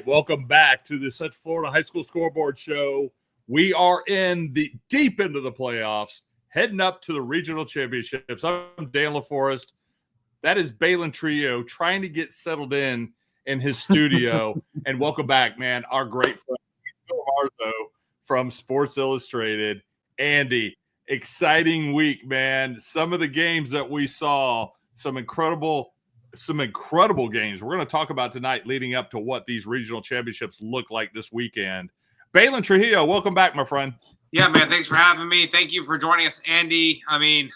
right, welcome back to the Central Florida High School Scoreboard Show. We are in the deep into the playoffs, heading up to the regional championships. I'm Dan LaForest. That is Baylin Trujillo trying to get settled in his studio. And welcome back, man, our great friend, Villarmarzo from Sports Illustrated. Andy, exciting week, man. Some of the games that we saw, some incredible games we're going to talk about tonight leading up to what these regional championships look like this weekend. Baylin Trujillo, welcome back, my friend. Yeah, man, thanks for having me. Thank you for joining us, Andy. I mean,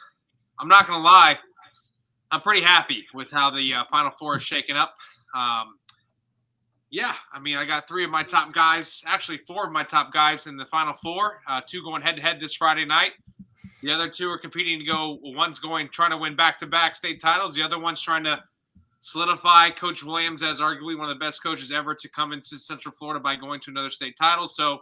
I'm not going to lie. I'm pretty happy with how the Final Four is shaking up. Yeah, I mean, I got 3 of my top guys, actually 4 of my top guys in the Final Four, 2 going head-to-head this Friday night. The other 2 are competing to go. One's trying to win back-to-back state titles. The other one's trying to solidify Coach Williams as arguably one of the best coaches ever to come into Central Florida by going to another state title. So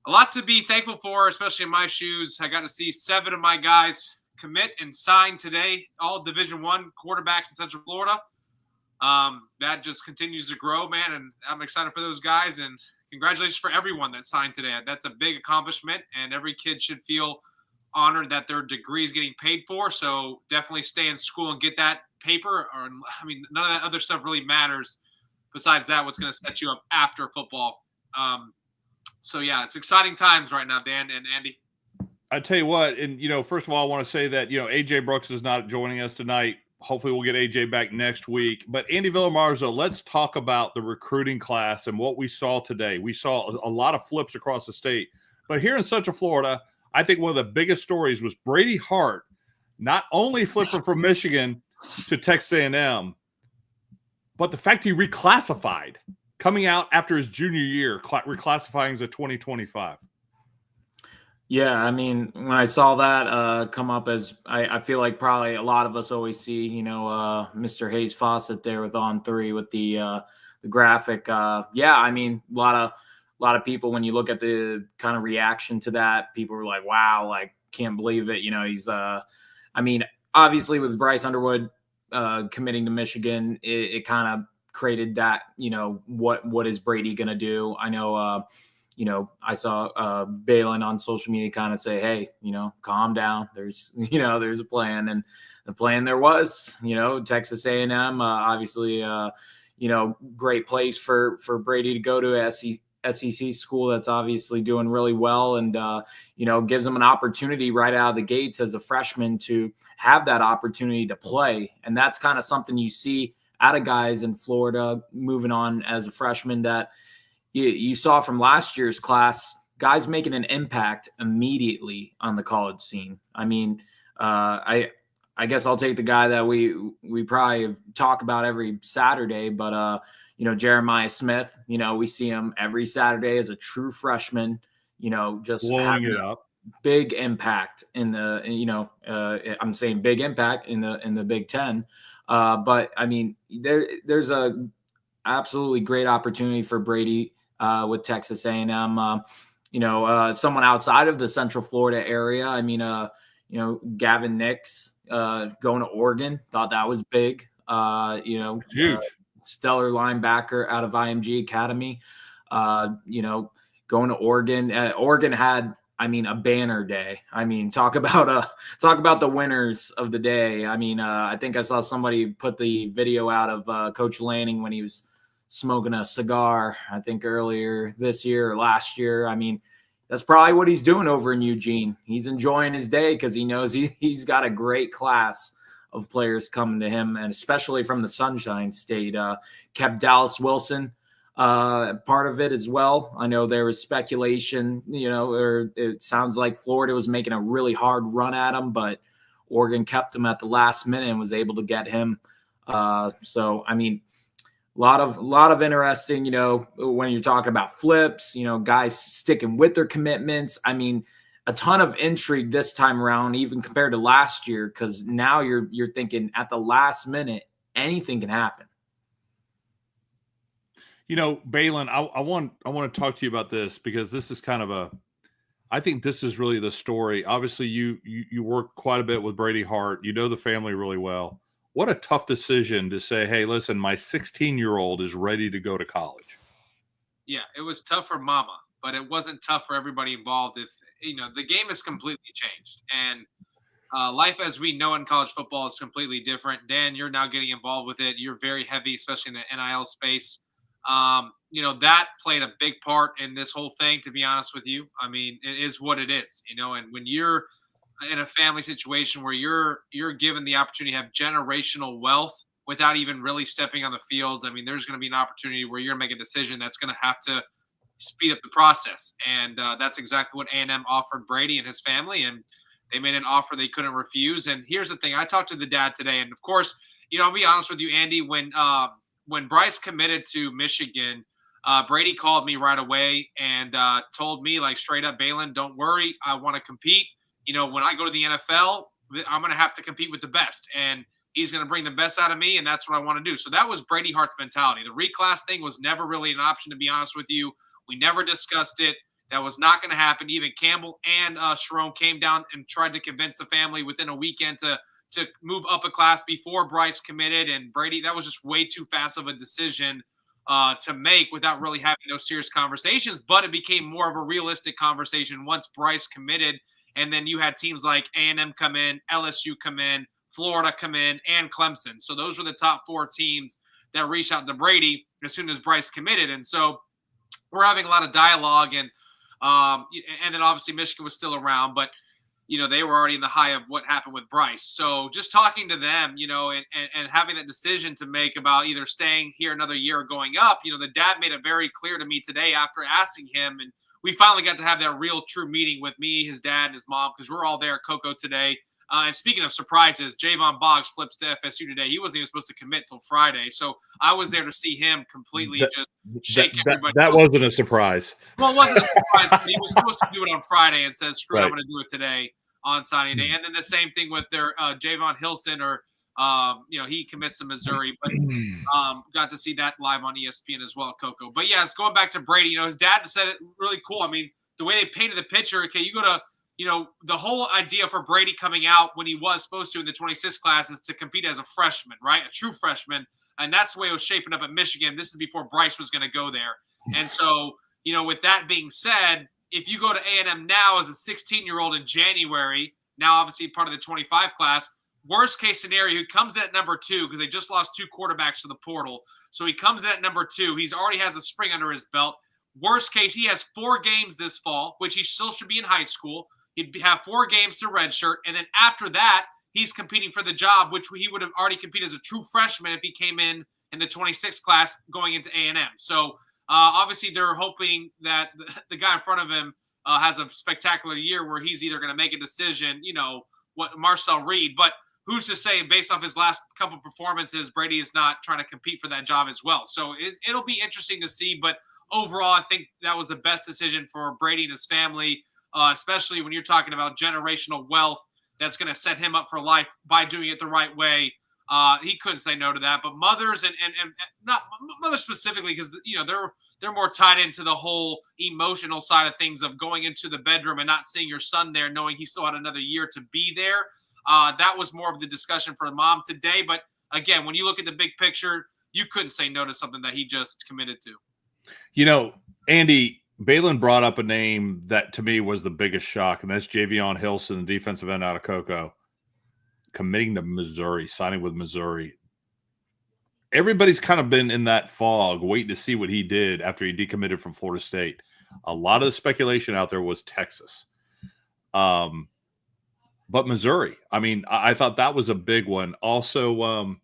a lot to be thankful for, especially in my shoes. I got to see 7 of my guys commit and sign today, all Division I quarterbacks in Central Florida. That just continues to grow, man, and I'm excited for those guys. And congratulations for everyone that signed today. That's a big accomplishment, and every kid should feel honored that their degree is getting paid for. So definitely stay in school and get that paper. Or, I mean, none of that other stuff really matters. Besides that, what's going to set you up after football. So yeah, it's exciting times right now, Dan and Andy. I tell you what, and first of all, I want to say that AJ Brooks is not joining us tonight. Hopefully, we'll get AJ back next week. But Andy Villarmarzo, let's talk about the recruiting class and what we saw today. We saw a lot of flips across the state, but here in Central Florida, I think one of the biggest stories was Brady Hart not only flipping from Michigan to Texas A&M, but the fact he reclassified coming out after his junior year, reclassifying as a 2025. Yeah, I mean, when I saw that come up, as I feel like probably a lot of us always see, Mr. Hayes Fawcett there with On 3 with the graphic. Yeah, I mean, a lot of people, when you look at the kind of reaction to that, people were like, wow, like, can't believe it. He's I mean, obviously with Bryce Underwood committing to Michigan, it kind of created that, what is Brady going to do? I know, I saw Baylin on social media kind of say, hey, calm down. There's a plan. And the plan there was, Texas A&M, obviously, great place for Brady to go to SEC school that's obviously doing really well and, gives him an opportunity right out of the gates as a freshman to have that opportunity to play. And that's kind of something you see out of guys in Florida moving on as a freshman that you saw from last year's class, guys making an impact immediately on the college scene. I mean, I guess I'll take the guy that we probably talk about every Saturday, but, Jeremiah Smith, we see him every Saturday as a true freshman, just blowing it up. Big impact in the, I'm saying big impact in the Big Ten. But I mean, there's a absolutely great opportunity for Brady with Texas A&M. Someone outside of the Central Florida area. I mean, Gavin Nix going to Oregon, thought that was big. Huge. Stellar linebacker out of IMG Academy. Going to Oregon. Oregon had, I mean, a banner day. I mean, talk about the winners of the day. I mean, I think I saw somebody put the video out of Coach Lanning when he was smoking a cigar, I think earlier this year or last year. I mean, that's probably what he's doing over in Eugene. He's enjoying his day because he knows he's got a great class of players coming to him, and especially from the Sunshine State. Kept Dallas Wilson part of it as well. I know there was speculation, or it sounds like Florida was making a really hard run at him, but Oregon kept him at the last minute and was able to get him. So, I mean, a lot of interesting, when you're talking about flips, guys sticking with their commitments. I mean, a ton of intrigue this time around, even compared to last year, because now you're thinking at the last minute, anything can happen. Baylin, I want to talk to you about this because this is kind of I think this is really the story. Obviously, you work quite a bit with Brady Hart. You know the family really well. What a tough decision to say, hey, listen, my 16-year-old is ready to go to college. Yeah, it was tough for Mama, but it wasn't tough for everybody involved. If the game has completely changed, and life as we know in college football is completely different. Dan, you're now getting involved with it. You're very heavy, especially in the NIL space. That played a big part in this whole thing, to be honest with you. I mean, it is what it is, and when you're in a family situation where you're given the opportunity to have generational wealth without even really stepping on the field, I mean, there's going to be an opportunity where you're going to make a decision that's going to have to speed up the process. And that's exactly what A&M offered Brady and his family. And they made an offer they couldn't refuse. And here's the thing. I talked to the dad today. And, of course, I'll be honest with you, Andy, when Bryce committed to Michigan, Brady called me right away and told me, like, straight up, Baylin, don't worry. I want to compete. When I go to the NFL, I'm going to have to compete with the best. And he's going to bring the best out of me, and that's what I want to do. So that was Brady Hart's mentality. The reclass thing was never really an option, to be honest with you. We never discussed it. That was not going to happen. Even Campbell and Sharon came down and tried to convince the family within a weekend to move up a class before Bryce committed. And Brady, that was just way too fast of a decision to make without really having those serious conversations. But it became more of a realistic conversation once Bryce committed. And then you had teams like A&M come in, LSU come in, Florida come in, and Clemson. So those were the top 4 teams that reached out to Brady as soon as Bryce committed. And so we're having a lot of dialogue, and then obviously Michigan was still around, but they were already in the high of what happened with Bryce. So just talking to them, and having that decision to make about either staying here another year or going up, the dad made it very clear to me today after asking him, and we finally got to have that real true meeting with me, his dad, and his mom, because we're all there at Cocoa today. And speaking of surprises, Javon Boggs flips to FSU today. He wasn't even supposed to commit till Friday. So I was there to see him completely just shake everybody. That wasn't a surprise. Well, it wasn't a surprise, but he was supposed to do it on Friday and says, screw it, I'm going to do it today on signing day. And then the same thing with their Javon Hilson, or, he commits to Missouri, but got to see that live on ESPN as well, Coco. But, yes, going back to Brady, his dad said it really cool. I mean, the way they painted the picture, okay, you go to – the whole idea for Brady coming out when he was supposed to in the 26 class is to compete as a freshman, right? A true freshman. And that's the way it was shaping up at Michigan. This is before Bryce was going to go there. And so, with that being said, if you go to A&M now as a 16-year-old in January, now obviously part of the 25 class, worst case scenario, he comes in at number 2 because they just lost 2 quarterbacks to the portal. So he comes in at number 2. He's already has a spring under his belt. Worst case, he has 4 games this fall, which he still should be in high school. He'd have 4 games to redshirt, and then after that, he's competing for the job, which he would have already competed as a true freshman if he came in the 26th class going into A&M. So obviously they're hoping that the guy in front of him has a spectacular year where he's either going to make a decision, what Marcel Reed, but who's to say based off his last couple of performances, Brady is not trying to compete for that job as well. So it'll be interesting to see, but overall, I think that was the best decision for Brady and his family. Especially when you're talking about generational wealth that's going to set him up for life by doing it the right way. He couldn't say no to that. But mothers and not mothers specifically, because they're more tied into the whole emotional side of things of going into the bedroom and not seeing your son there, knowing he still had another year to be there. That was more of the discussion for the mom today. But again, when you look at the big picture, you couldn't say no to something that he just committed to. Andy, Baylin brought up a name that to me was the biggest shock, and that's Javion Hilson, the defensive end out of Cocoa, committing to Missouri, signing with Missouri. Everybody's kind of been in that fog, waiting to see what he did after he decommitted from Florida State. A lot of the speculation out there was Texas. But Missouri, I mean, I thought that was a big one. Also,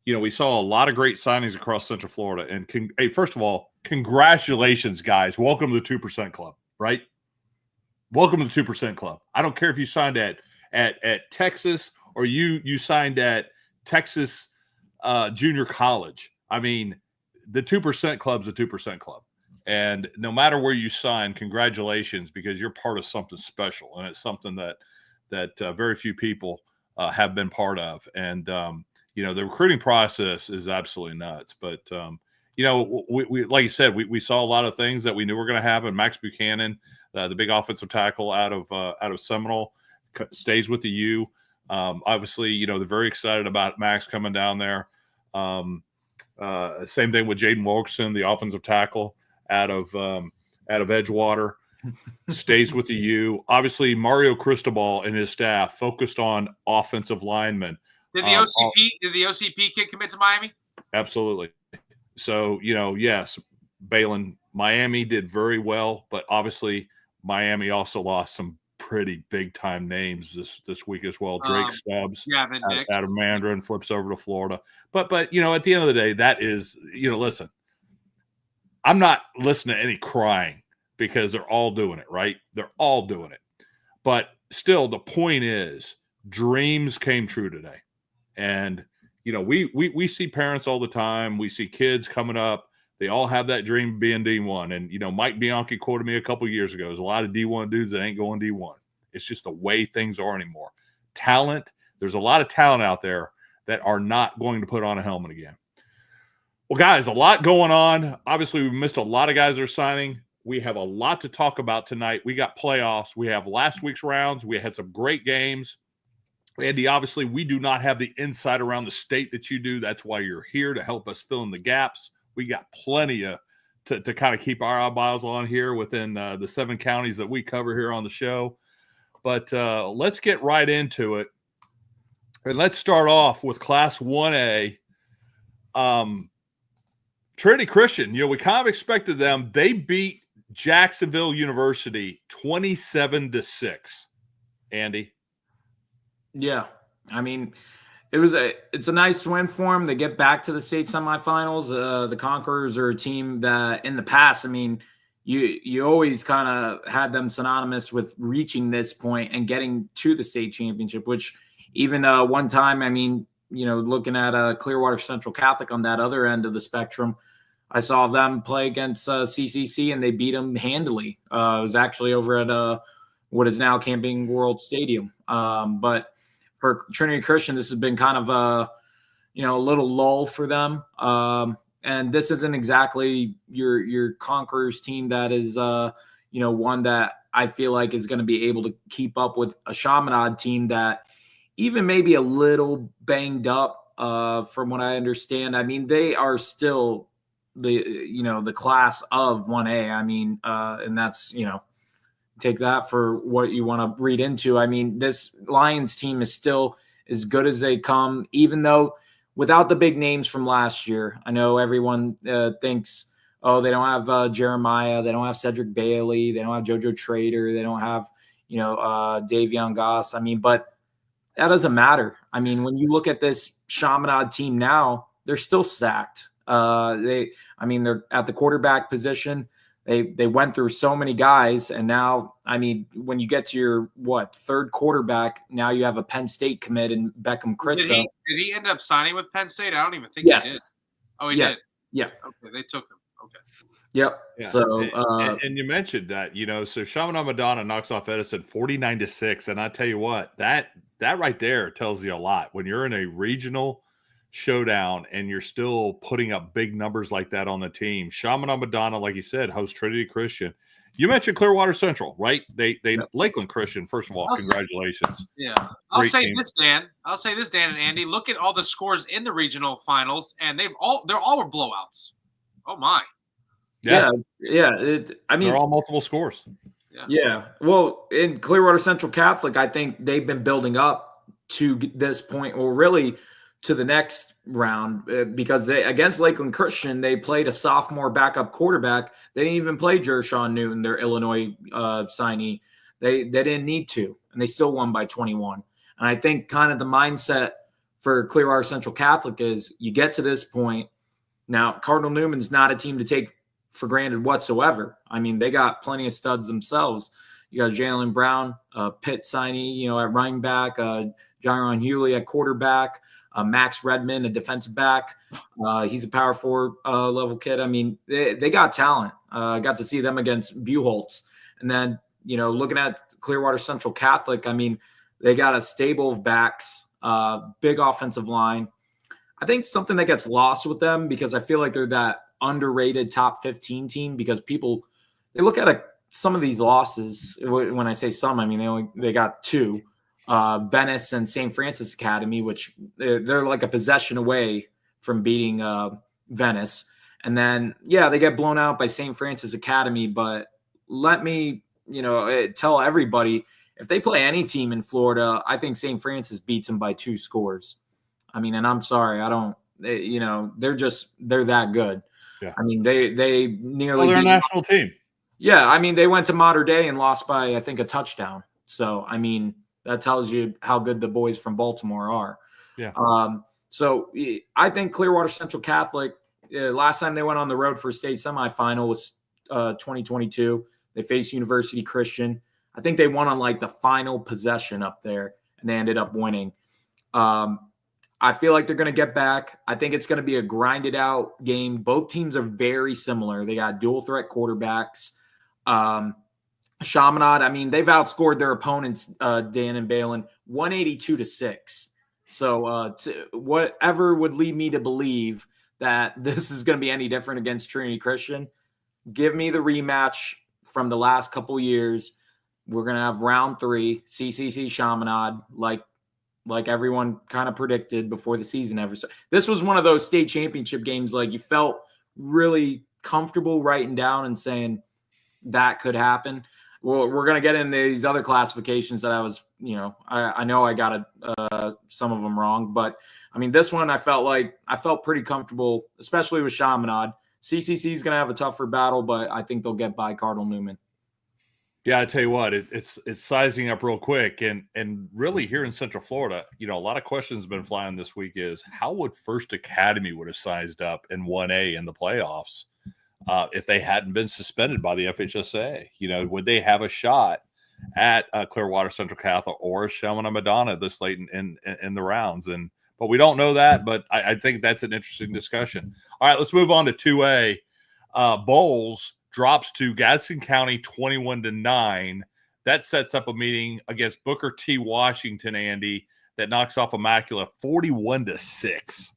we saw a lot of great signings across Central Florida. And hey, first of all, congratulations, guys. Welcome to the 2% Club, right? Welcome to the 2% Club. I don't care if you signed at Texas or you signed at Texas Junior College. I mean, the 2% Club's a 2% Club. And no matter where you sign, congratulations, because you're part of something special. And it's something that very few people have been part of. And, the recruiting process is absolutely nuts. But, we like you said, we saw a lot of things that we knew were going to happen. Max Buchanan, the big offensive tackle out of Seminole, stays with the U. Obviously, they're very excited about Max coming down there. Same thing with Jaden Wilkerson, the offensive tackle out of Edgewater. Stays with the U. Obviously, Mario Cristobal and his staff focused on offensive linemen. Did the OCP kid commit to Miami? Absolutely. So, yes, Baylin, Miami did very well, but obviously Miami also lost some pretty big-time names this week as well. Drake Stubbs, out of Mandarin, flips over to Florida. But at the end of the day, that is, listen, I'm not listening to any crying because they're all doing it, right? They're all doing it. But still, the point is, dreams came true today. And, we see parents all the time. We see kids coming up. They all have that dream of being D1. And, Mike Bianchi quoted me a couple of years ago. There's a lot of D1 dudes that ain't going D1. It's just the way things are anymore. Talent, there's a lot of talent out there that are not going to put on a helmet again. Well, guys, a lot going on. Obviously, we missed a lot of guys that are signing. We have a lot to talk about tonight. We got playoffs. We have last week's rounds. We had some great games. Andy, obviously, we do not have the insight around the state that you do. That's why you're here, to help us fill in the gaps. We got plenty to kind of keep our eyeballs on here within the 7 counties that we cover here on the show. But let's get right into it. And let's start off with Class 1A. Trinity Christian, we kind of expected them. They beat Jacksonville University 27-6. Andy? Yeah. I mean, it's a nice win for them. They get back to the state semifinals. The Conquerors are a team that in the past, I mean, you always kind of had them synonymous with reaching this point and getting to the state championship, which even one time, I mean, looking at Clearwater Central Catholic on that other end of the spectrum, I saw them play against CCC and they beat them handily. It was actually over at what is now Camping World Stadium. But for Trinity Christian, this has been kind of a little lull for them. And this isn't exactly your Conquerors team that is, one that I feel like is going to be able to keep up with a Chaminade team that even maybe a little banged up from what I understand. I mean, they are still the class of 1A. I mean, and that's, take that for what you want to read into. I mean, this Lions team is still as good as they come, even though without the big names from last year. I know everyone thinks, oh, they don't have Jeremiah, they don't have Cedric Bailey, they don't have JoJo Trader, they don't have, Davion Goss. I mean, but that doesn't matter. I mean, when you look at this Chaminade team now, they're still stacked. They're at the quarterback position. They went through so many guys, and now, I mean, when you get to your third quarterback, now you have a Penn State commit in Beckham Critza. Did he end up signing with Penn State? I don't even think he did. Oh, he did. Yeah. Okay, they took him. Okay. Yep. Yeah. So, and you mentioned that, so Chaminade Madonna knocks off Edison 49-6, and I tell you what, that right there tells you a lot. When you're in a regional showdown and you're still putting up big numbers like that on the team. Chaminade Madonna, like you said, hosts Trinity Christian. You mentioned Clearwater Central, right? They Lakeland Christian, first of all, congratulations. Yeah. I'll say this, Dan, and Andy. Look at all the scores in the regional finals, and they're all were blowouts. Oh my. Yeah. They're all multiple scores. Yeah. Well, in Clearwater Central Catholic, I think they've been building up to this point, or really to the next round, because against Lakeland Christian, they played a sophomore backup quarterback. They didn't even play Jershawn Newton, their Illinois signee. They didn't need to, and they still won by 21. And I think kind of the mindset for Clearwater Central Catholic is you get to this point. Now, Cardinal Newman's not a team to take for granted whatsoever. I mean, they got plenty of studs themselves. You got Jalen Brown, Pitt signee, at running back, Jaron Hewley at quarterback, Max Redmond, a defensive back. He's a power 4 level kid. I mean, they got talent. I got to see them against Buchholz. And then, looking at Clearwater Central Catholic, I mean, they got a stable of backs, big offensive line. I think something that gets lost with them, because I feel like they're that underrated top 15 team, because people, they look at some of these losses. When I say some, I mean, they got 2. Venice and St. Francis Academy, which they're like a possession away from beating Venice. And then, yeah, they get blown out by St. Francis Academy. But let me, tell everybody, if they play any team in Florida, I think St. Francis beats them by 2 scores. I mean, and I'm sorry, they're that good. Yeah. I mean, they nearly. Well, they're a national team. Yeah, I mean, they went to Mater Dei and lost by, I think, a touchdown. So, I mean, that tells you how good the boys from Baltimore are. Yeah. So I think Clearwater Central Catholic, last time they went on the road for a state semifinal was 2022. They faced University Christian. I think they won on like the final possession up there, and they ended up winning. I feel like they're going to get back. I think it's going to be a grinded out game. Both teams are very similar. They got dual threat quarterbacks. Chaminade, I mean, they've outscored their opponents, Dan and Baylin, 182-6. So whatever would lead me to believe that this is going to be any different against Trinity Christian, give me the rematch from the last couple years. We're going to have round 3, CCC Chaminade, like everyone kind of predicted before the season ever started. This was one of those state championship games, like you felt really comfortable writing down and saying that could happen. Well, we're going to get into these other classifications that I was, I know I got some of them wrong, but I mean, this one I felt pretty comfortable, especially with Chaminade. CCC is going to have a tougher battle, but I think they'll get by Cardinal Newman. Yeah, I tell you what, it's sizing up real quick, and really here in Central Florida, a lot of questions have been flying this week is how would First Academy would have sized up in 1A in the playoffs if they hadn't been suspended by the FHSAA? Would they have a shot at Clearwater Central Catholic or Chaminade Madonna this late in the rounds? But we don't know that, but I think that's an interesting discussion. All right, let's move on to 2A. Bowles drops to Gadsden County 21-9. That sets up a meeting against Booker T. Washington, Andy, that knocks off Immaculate 41-6.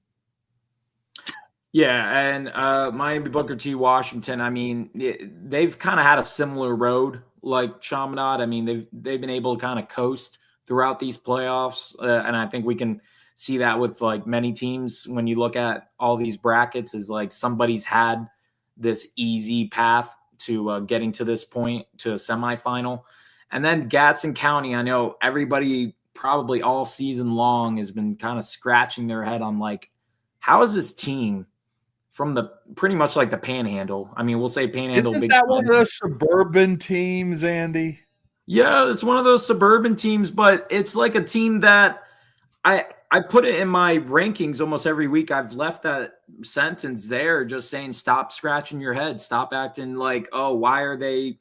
Yeah, and Miami Booker T. Washington, I mean, they've kind of had a similar road like Chaminade. I mean, they've been able to kind of coast throughout these playoffs, and I think we can see that with like many teams when you look at all these brackets is like somebody's had this easy path to getting to this point, to a semifinal. And then Gadsden County, I know everybody probably all season long has been kind of scratching their head on like, how is this team from the pretty much like the Panhandle? I mean, we'll say Panhandle. Isn't that one of those suburban teams, Andy? Yeah, it's one of those suburban teams, but it's like a team that I put it in my rankings almost every week. I've left that sentence there just saying, stop scratching your head. Stop acting like, oh, why are they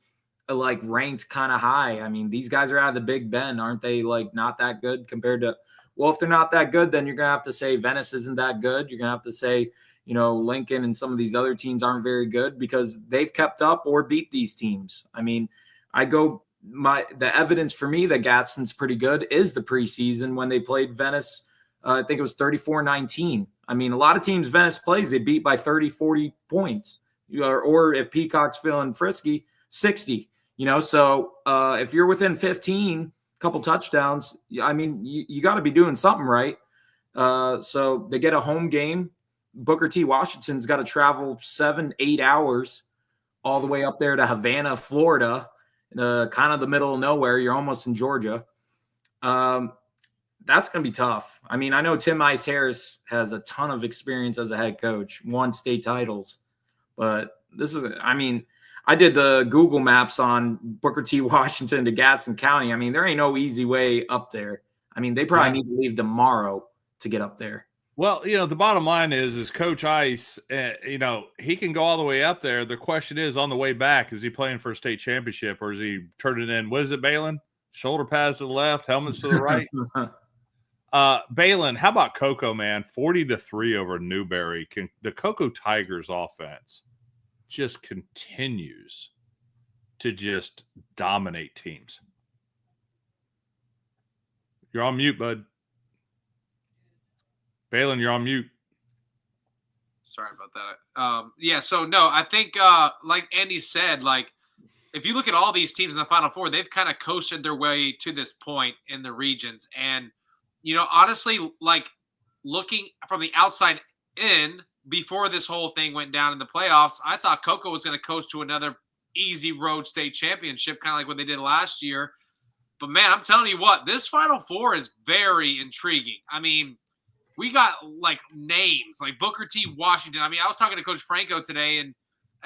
like ranked kind of high? I mean, these guys are out of the Big Bend. Aren't they like not that good compared to, well, if they're not that good, then you're going to have to say Venice isn't that good. You're going to have to say, Lincoln and some of these other teams aren't very good because they've kept up or beat these teams. I mean, the evidence for me that Gadsden's pretty good is the preseason when they played Venice. I think it was 34-19. I mean, a lot of teams Venice plays, they beat by 30, 40 points. Or if Peacock's feeling frisky, 60. So if you're within 15, couple touchdowns, I mean, you got to be doing something right. So they get a home game. Booker T. Washington's got to travel 7-8 hours all the way up there to Havana, Florida, kind of the middle of nowhere. You're almost in Georgia. That's going to be tough. I mean, I know Tim Ice Harris has a ton of experience as a head coach, won state titles, but I did the Google Maps on Booker T. Washington to Gadsden County. I mean, there ain't no easy way up there. I mean, they probably need to leave tomorrow to get up there. Well, the bottom line is Coach Ice, he can go all the way up there. The question is, on the way back, is he playing for a state championship or is he turning in, what is it, Baylin? Shoulder pads to the left, helmets to the right. Baylin, how about Cocoa, man? 40-3 over Newberry. The Cocoa Tigers offense just continues to just dominate teams. You're on mute, bud. Baylin, you're on mute. Sorry about that. So no, I think like Andy said, like if you look at all these teams in the Final Four, they've kind of coasted their way to this point in the regions. And, honestly, like looking from the outside in, before this whole thing went down in the playoffs, I thought Cocoa was going to coast to another easy road state championship, kind of like what they did last year. But, man, I'm telling you what, this Final Four is very intriguing. I mean, we got, like, names, like Booker T. Washington. I mean, I was talking to Coach Franco today, and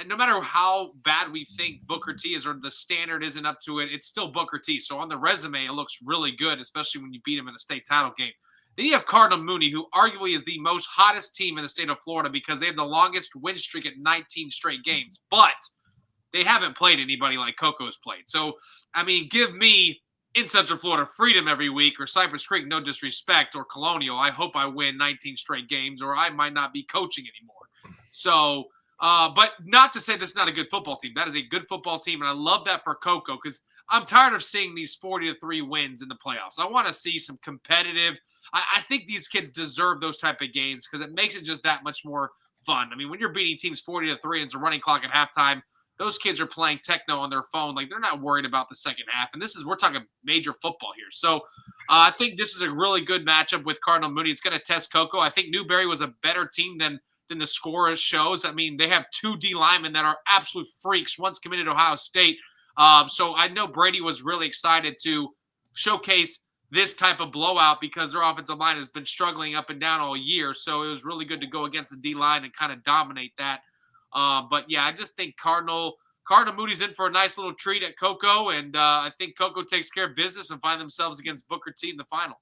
no matter how bad we think Booker T is or the standard isn't up to it, it's still Booker T. So on the resume, it looks really good, especially when you beat him in a state title game. Then you have Cardinal Mooney, who arguably is the most hottest team in the state of Florida because they have the longest win streak at 19 straight games. But they haven't played anybody like Coco's played. So, I mean, give me in Central Florida Freedom every week, or Cypress Creek, no disrespect, or Colonial. I hope I win 19 straight games, or I might not be coaching anymore. So, but not to say this is not a good football team. That is a good football team, and I love that for Coco because I'm tired of seeing these 40-3 wins in the playoffs. I want to see some competitive. I think these kids deserve those type of games because it makes it just that much more fun. I mean, when you're beating teams 40-3 and it's a running clock at halftime, those kids are playing techno on their phone. Like, they're not worried about the second half. And we're talking major football here. So I think this is a really good matchup with Cardinal Mooney. It's going to test Coco. I think Newberry was a better team than the scorers shows. I mean, they have 2 D linemen that are absolute freaks. One's committed to Ohio State. So I know Brady was really excited to showcase this type of blowout because their offensive line has been struggling up and down all year. So it was really good to go against the D line and kind of dominate that. But yeah, I just think Cardinal Moody's in for a nice little treat at Coco, and I think Coco takes care of business and find themselves against Booker T in the final.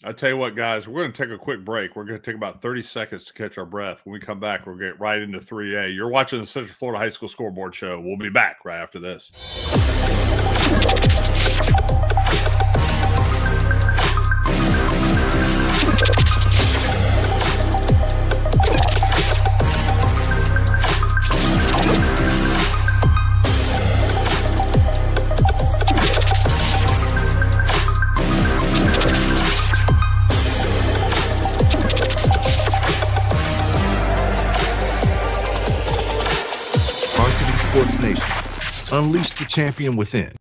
I'll tell you what, guys, we're going to take a quick break. We're going to take about 30 seconds to catch our breath. When we come back, we'll get right into 3A. You're watching the Central Florida High School Scoreboard Show. We'll be back right after this. Sports Nation. Unleash the champion within.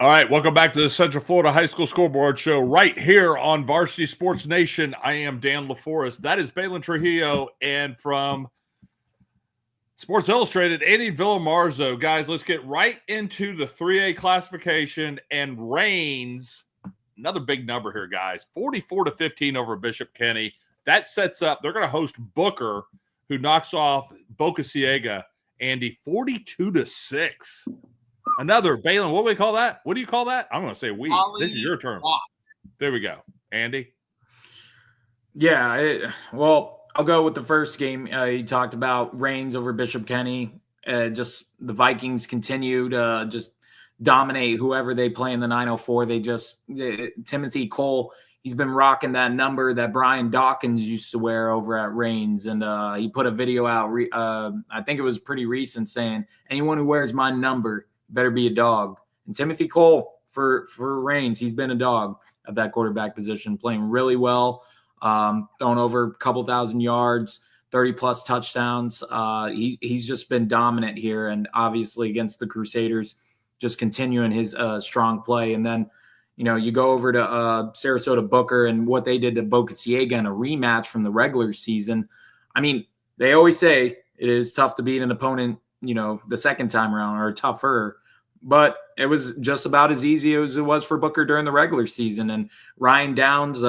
All right, welcome back to the Central Florida High School Scoreboard Show right here on Varsity Sports Nation. I am Dan LaForest. That is Baylin Trujillo, and from Sports Illustrated, Andy Villarmarzo. Guys, let's get right into the 3A classification and Reigns. Another big number here, guys. 44-15 over Bishop Kenny. That sets up, they're going to host Booker, who knocks off Boca Ciega. Andy, 42-6. Another Baylin. What do we call that? What do you call that? I'm going to say we. This is your term. There we go. Andy? Yeah, well, I'll go with the first game. You talked about Reigns over Bishop Kenny. Just the Vikings continue to just dominate whoever they play in the 904. Timothy Cole, he's been rocking that number that Brian Dawkins used to wear over at Reigns. And he put a video out, I think it was pretty recent, saying, anyone who wears my number better be a dog. And Timothy Cole for Reigns, he's been a dog at that quarterback position, playing really well, throwing over a couple thousand yards, 30-plus touchdowns. He's just been dominant here, and obviously against the Crusaders, just continuing his strong play. And then, you go over to Sarasota Booker and what they did to Boca Ciega in a rematch from the regular season. I mean, they always say it is tough to beat an opponent, the second time around, or tougher. But it was just about as easy as it was for Booker during the regular season. And Ryan Downs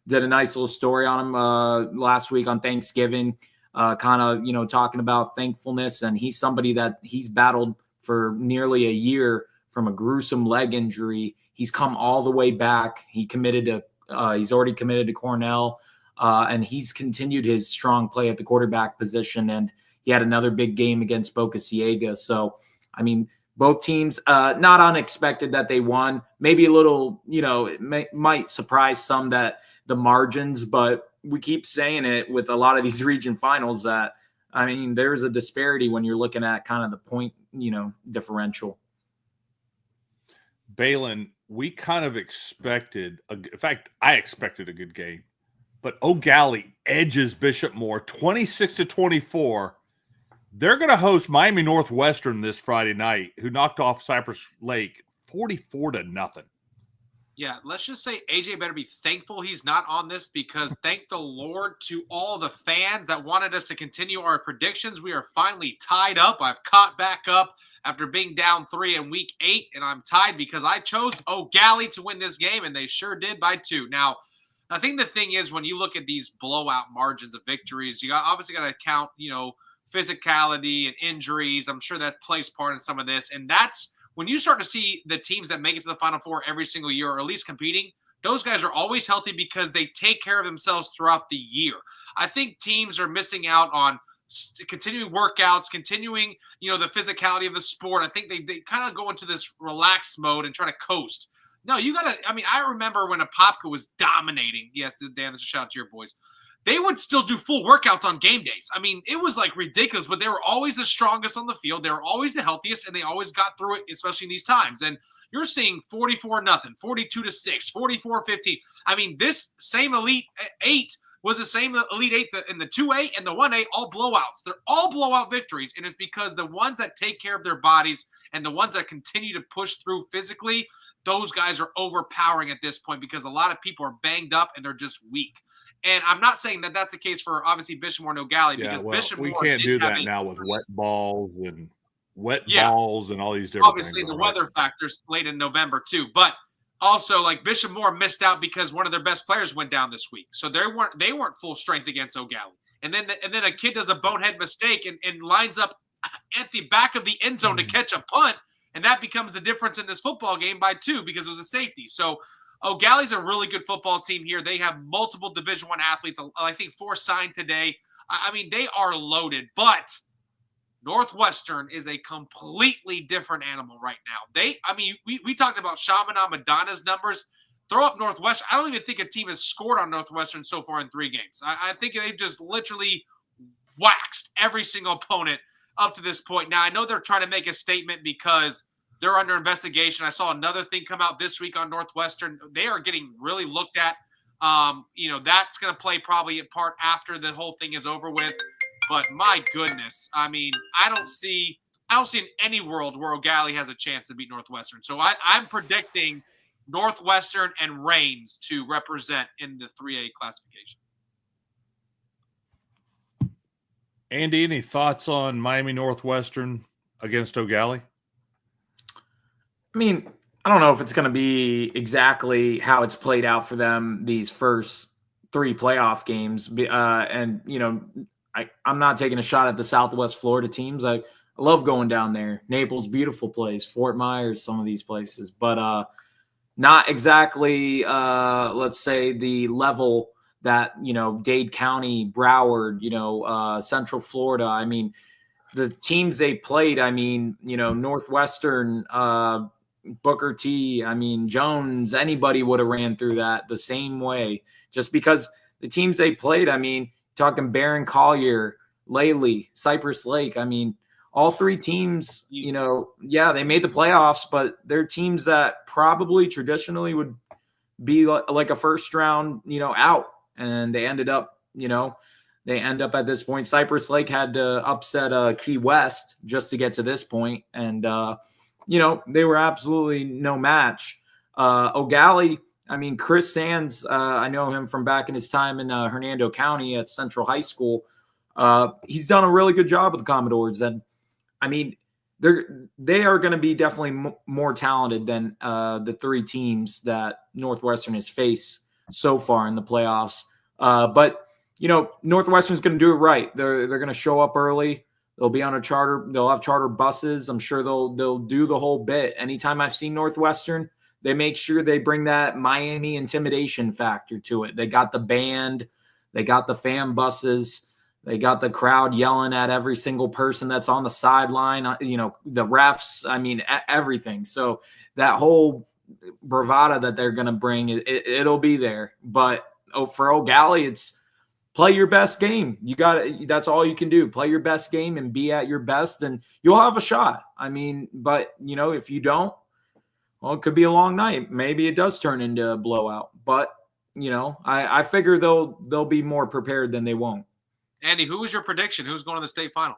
did a nice little story on him last week on Thanksgiving, kind of, talking about thankfulness. And he's somebody that he's battled for nearly a year from a gruesome leg injury. He's come all the way back. He's already committed to Cornell, and he's continued his strong play at the quarterback position. And he had another big game against Boca Ciega. So, I mean, both teams, not unexpected that they won. Maybe a little, it might surprise some that the margins, but we keep saying it with a lot of these region finals that, I mean, there's a disparity when you're looking at kind of the point, differential. Baylin, we kind of expected, in fact, I expected a good game, but O'Galley edges Bishop Moore 26-24. They're going to host Miami Northwestern this Friday night, who knocked off Cypress Lake 44-0. Yeah, let's just say AJ better be thankful he's not on this, because thank the Lord to all the fans that wanted us to continue our predictions. We are finally tied up. I've caught back up after being down 3 in week 8, and I'm tied because I chose O'Galley to win this game, and they sure did by 2. Now, I think the thing is, when you look at these blowout margins of victories, you obviously got to count, physicality and injuries. I'm sure that plays part in some of this, and that's when you start to see the teams that make it to the Final Four every single year, or at least competing. Those guys are always healthy because they take care of themselves throughout the year. I think teams are missing out on continuing workouts, continuing, the physicality of the sport. I think they kind of go into this relaxed mode and try to coast. No, you got to – I remember when Apopka was dominating. Yes, Dan, this is a shout out to your boys. They would still do full workouts on game days. It was like ridiculous, but they were always the strongest on the field. They were always the healthiest, and they always got through it, especially in these times. And you're seeing 44-0, 42-6, 44-15. This same Elite 8 was the same Elite 8 in the 2A and the 1A, all blowouts. They're all blowout victories, and it's because the ones that take care of their bodies and the ones that continue to push through physically, those guys are overpowering at this point because a lot of people are banged up and they're just weak. And I'm not saying that that's the case for, obviously, Bishopmore and O'Galley, because Bishopmore we can't do that now with wet balls and balls and all these different obviously things. The weather factors late in November too. But also, like, Bishopmore missed out because one of their best players went down this week. So they weren't full strength against O'Galley. And then a kid does a bonehead mistake and lines up at the back of the end zone to catch a punt, and that becomes the difference in this football game by 2 because it was a safety. So O'Galley's a really good football team here. They have multiple Division I athletes. I think 4 signed today. They are loaded, but Northwestern is a completely different animal right now. We talked about Shamana Madonna's numbers. Throw up Northwestern. I don't even think a team has scored on Northwestern so far in 3 games. I think they've just literally waxed every single opponent up to this point. Now, I know they're trying to make a statement because they're under investigation. I saw another thing come out this week on Northwestern. They are getting really looked at. That's going to play probably a part after the whole thing is over with. But my goodness, I don't see in any world where O'Galley has a chance to beat Northwestern. So I'm predicting Northwestern and Reigns to represent in the 3A classification. Andy, any thoughts on Miami Northwestern against O'Galley? I don't know if it's going to be exactly how it's played out for them these first 3 playoff games. I'm not taking a shot at the Southwest Florida teams. I love going down there. Naples, beautiful place. Fort Myers, some of these places. But not exactly, let's say, the level that, Dade County, Broward, Central Florida. The teams they played, Northwestern, Booker T, Jones, anybody would have ran through that the same way. Just because the teams they played, talking Barron Collier, Lely, Cypress Lake, all 3 teams, they made the playoffs, but they're teams that probably traditionally would be like a first round, out. And they ended up, at this point. Cypress Lake had to upset Key West just to get to this point. And, they were absolutely no match. O'Galley, Chris Sands, I know him from back in his time in Hernando County at Central High School. He's done a really good job with the Commodores. And, they are going to be definitely more talented than the 3 teams that Northwestern has faced so far in the playoffs. But Northwestern's going to do it right. They're going to show up early. They'll be on a charter. They'll have charter buses. I'm sure they'll do the whole bit. Anytime I've seen Northwestern, they make sure they bring that Miami intimidation factor to it. They got the band. They got the fan buses. They got the crowd yelling at every single person that's on the sideline, the refs, everything. So that whole bravado that they're going to bring, it'll be there. But for O'Galley, it's play your best game. That's all you can do. Play your best game and be at your best, and you'll have a shot. But, if you don't, well, it could be a long night. Maybe it does turn into a blowout. But, I figure they'll be more prepared than they won't. Andy, who was your prediction? Who's going to the state final?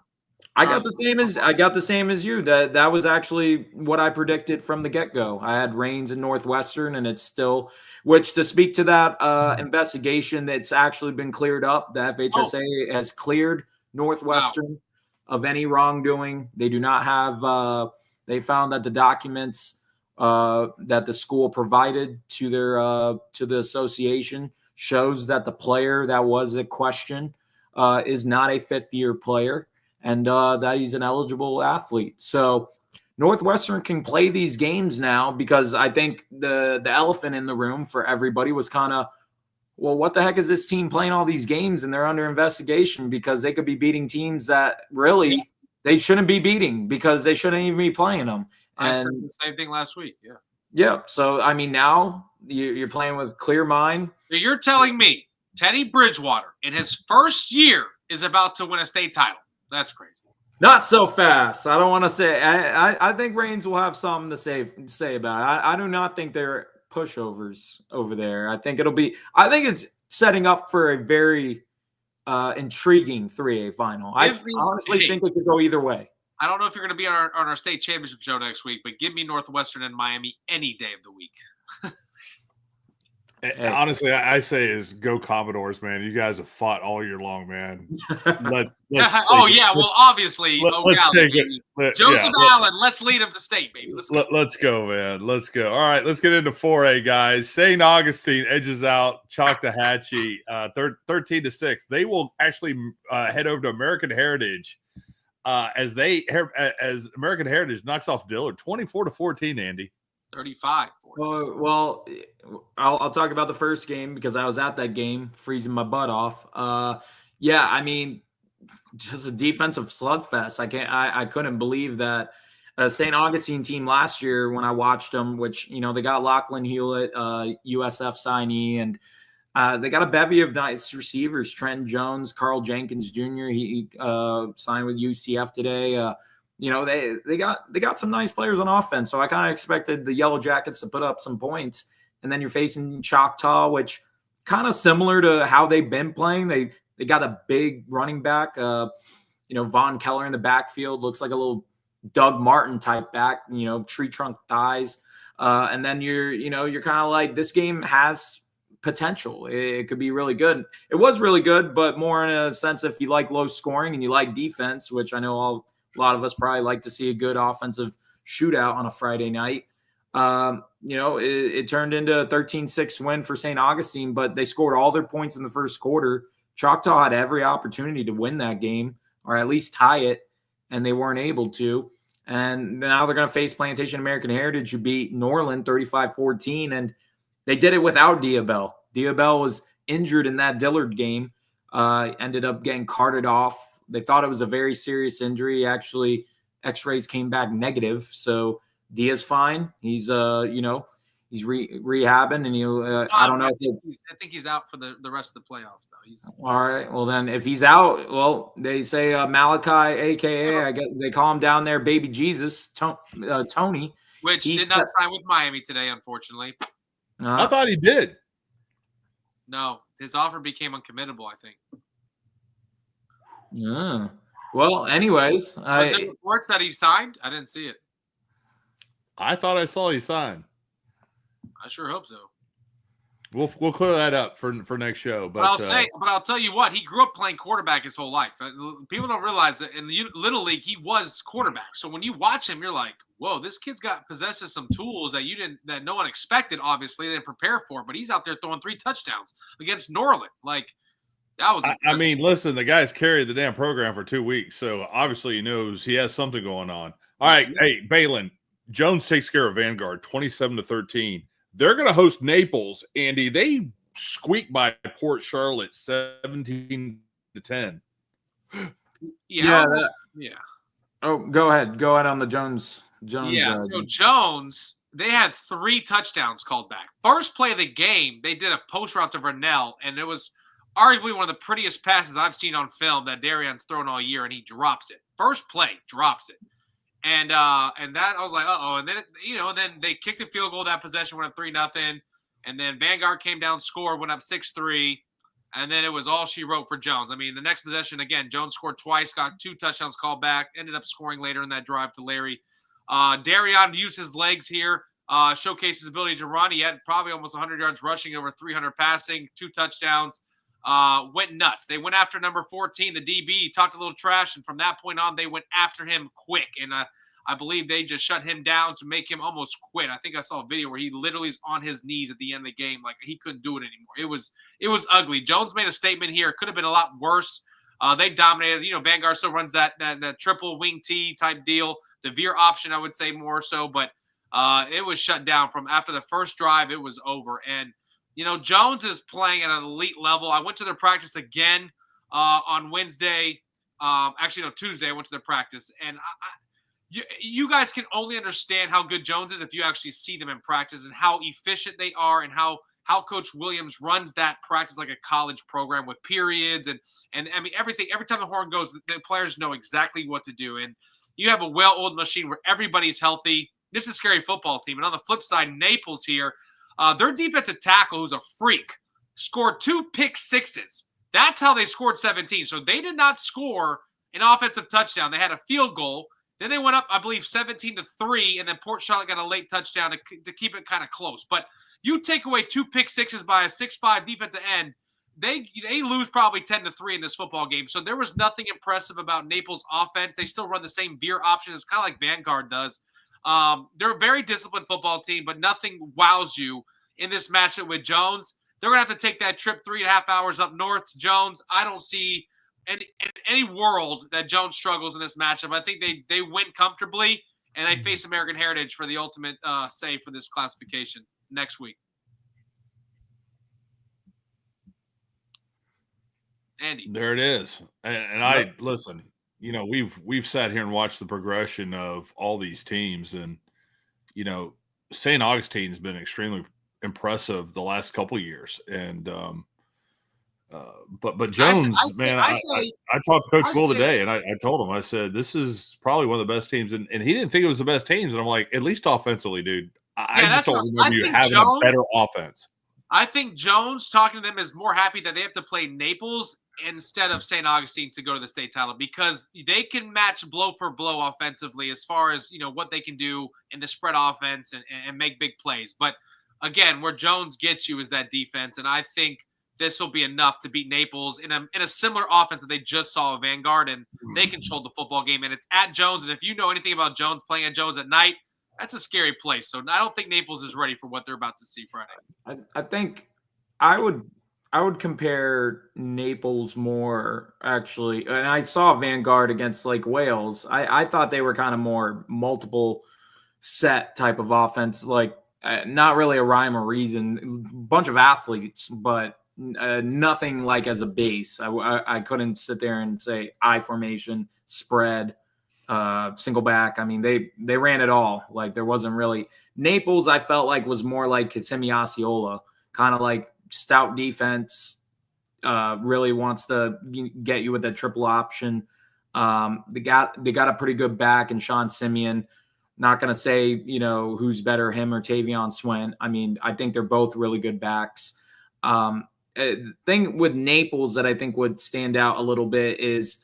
I got the same as you. That was actually what I predicted from the get-go. I had Reigns and Northwestern, and it's still, which to speak to that investigation, that's actually been cleared up. The FHSAA has cleared Northwestern of any wrongdoing. They do not have. They found that the documents that the school provided to the association shows that the player that was at question is not a fifth-year player, and that he's an eligible athlete. So Northwestern can play these games now, because I think the elephant in the room for everybody was kind of, well, what the heck is this team playing all these games and they're under investigation, because they could be beating teams that really they shouldn't be beating, because they shouldn't even be playing them. I said the same thing last week. Yeah. Yeah. So, I mean, now you're playing with clear mind. So you're telling me Teddy Bridgewater in his first year is about to win a state title? That's crazy. Not so fast. I don't want to say. I think Reigns will have something to say about it. I do not think they're pushovers over there. I think it's setting up for a very intriguing 3A final. I honestly think it could go either way. I don't know if you're going to be on our state championship show next week, but give me Northwestern and Miami any day of the week. Honestly, I say is go Commodores, man. You guys have fought all year long, man. Let's obviously, let's take it. Joseph Allen, let's lead him to state, baby. Let's go, man. Let's go. All right, let's get into 4A, guys. St. Augustine edges out Choctawhatchee 13-6. They will actually head over to American Heritage as American Heritage knocks off Dillard 24-14. Andy. 35. Well, I'll talk about the first game, because I was at that game, freezing my butt off. I mean, just a defensive slugfest. I couldn't believe that St. Augustine team last year, when I watched them, which, they got Lachlan Hewlett, USF signee, and they got a bevy of nice receivers. Trent Jones, Carl Jenkins Jr. He signed with UCF today. They got some nice players on offense, so I kind of expected the Yellow Jackets to put up some points. And then you're facing Choctaw, which kind of similar to how they've been playing. They got a big running back, Von Keller in the backfield, looks like a little Doug Martin type back, tree trunk thighs. And then you're kind of like, this game has potential. It could be really good. It was really good, but more in a sense, if you like low scoring and you like defense, which I know a lot of us probably like to see a good offensive shootout on a Friday night. It turned into a 13-6 win for St. Augustine, but they scored all their points in the first quarter. Choctaw had every opportunity to win that game, or at least tie it, and they weren't able to. And now they're going to face Plantation American Heritage, who beat Norland 35-14, and they did it without Diabel. Diabel was injured in that Dillard game, ended up getting carted off. They thought it was a very serious injury. Actually, X-rays came back negative. So Dia's fine. He's he's rehabbing, and I don't know. I think he's out for the rest of the playoffs, though. All right. Well, then if he's out, well, they say Malachi, aka I guess they call him down there, Baby Jesus, Tony, which did not sign with Miami today, unfortunately. I thought he did. No, his offer became uncommittable, I think. Yeah. Well, anyways, was there reports that he signed? I didn't see it. I thought I saw he signed. I sure hope so. We'll clear that up for next show. But I'll tell you what, he grew up playing quarterback his whole life. People don't realize that in the Little League he was quarterback. So when you watch him, you're like, whoa, this kid's possesses some tools that no one expected. Obviously, they didn't prepare for. But he's out there throwing 3 touchdowns against Norland. Like, that was. I mean, listen, the guy's carried the damn program for 2 weeks, so obviously he knows he has something going on. All right, hey, Baylin, Jones takes care of Vanguard 27-13. They're going to host Naples, Andy. They squeaked by Port Charlotte 17-10. Yeah. Oh, go ahead on the Jones. Yeah. So Jones, they had 3 touchdowns called back. First play of the game, they did a post route to Vernell, and it was arguably one of the prettiest passes I've seen on film that Darion's thrown all year, and he drops it. First play, drops it. And that I was like, uh-oh. And then, then they kicked a field goal. That possession went up 3-0. And then Vanguard came down, scored, went up 6-3. And then it was all she wrote for Jones. I mean, the next possession, again, Jones scored twice, got 2 touchdowns called back, ended up scoring later in that drive to Larry. Darion used his legs here, showcased his ability to run. He had probably almost 100 yards rushing, over 300 passing, 2 touchdowns. Went nuts. They went after number 14, the DB. He talked a little trash, and from that point on, they went after him quick. And I believe they just shut him down to make him almost quit. I think I saw a video where he literally is on his knees at the end of the game, like he couldn't do it anymore. It was ugly. Jones made a statement here. It could have been a lot worse. They dominated. Vanguard still runs that triple wing T type deal, the veer option, I would say more so, but it was shut down from after the first drive. It was over. And Jones is playing at an elite level. I went to their practice again on Wednesday. Tuesday I went to their practice, and you guys can only understand how good Jones is if you actually see them in practice and how efficient they are, and how Coach Williams runs that practice like a college program with periods and I mean everything. Every time the horn goes, the players know exactly what to do, and you have a well-oiled machine where everybody's healthy. This is a scary football team. And on the flip side, Naples here, their defensive tackle, who's a freak, scored 2 pick sixes. That's how they scored 17. So they did not score an offensive touchdown. They had a field goal. Then they went up, I believe, 17-3, and then Port Charlotte got a late touchdown to keep it kind of close. But you take away 2 pick sixes by a 6'5" defensive end, they lose probably 10-3 in this football game. So there was nothing impressive about Naples' offense. They still run the same veer option. It's kind of like Vanguard does. They're a very disciplined football team, but nothing wows you in this matchup with Jones. They're going to have to take that trip 3.5 hours up north to Jones. I don't see in any world that Jones struggles in this matchup. I think they win comfortably, and they face American Heritage for the ultimate save for this classification next week. Andy. There it is. And I listen, we've sat here and watched the progression of all these teams, and St. Augustine's been extremely impressive the last couple of years. And but Jones, I talked to Coach Bull today, and I told him, I said, this is probably one of the best teams, and he didn't think it was the best teams, and I'm like, at least offensively, dude. I just don't remember you having a better offense. I think Jones, talking to them, is more happy that they have to play Naples instead of St. Augustine to go to the state title, because they can match blow for blow offensively as far as what they can do in the spread offense and make big plays. But again, where Jones gets you is that defense, and I think this will be enough to beat Naples in a similar offense that they just saw at Vanguard, and they controlled the football game, and it's at Jones. And if you know anything about Jones playing at Jones at night, that's a scary place. So I don't think Naples is ready for what they're about to see Friday. I think I would compare Naples more, actually. And I saw Vanguard against Lake Wales. I thought they were kind of more multiple set type of offense, like not really a rhyme or reason, bunch of athletes, but nothing like as a base. I couldn't sit there and say I formation, spread, single back. I mean, they ran it all. Like, there wasn't really Naples. I felt like was more like Kissimmee Osceola, kind of like stout defense, really wants to get you with that triple option. They got a pretty good back in Sean Simeon. Not going to say, who's better, him or Tavion Swint. I mean, I think they're both really good backs. Thing with Naples that I think would stand out a little bit is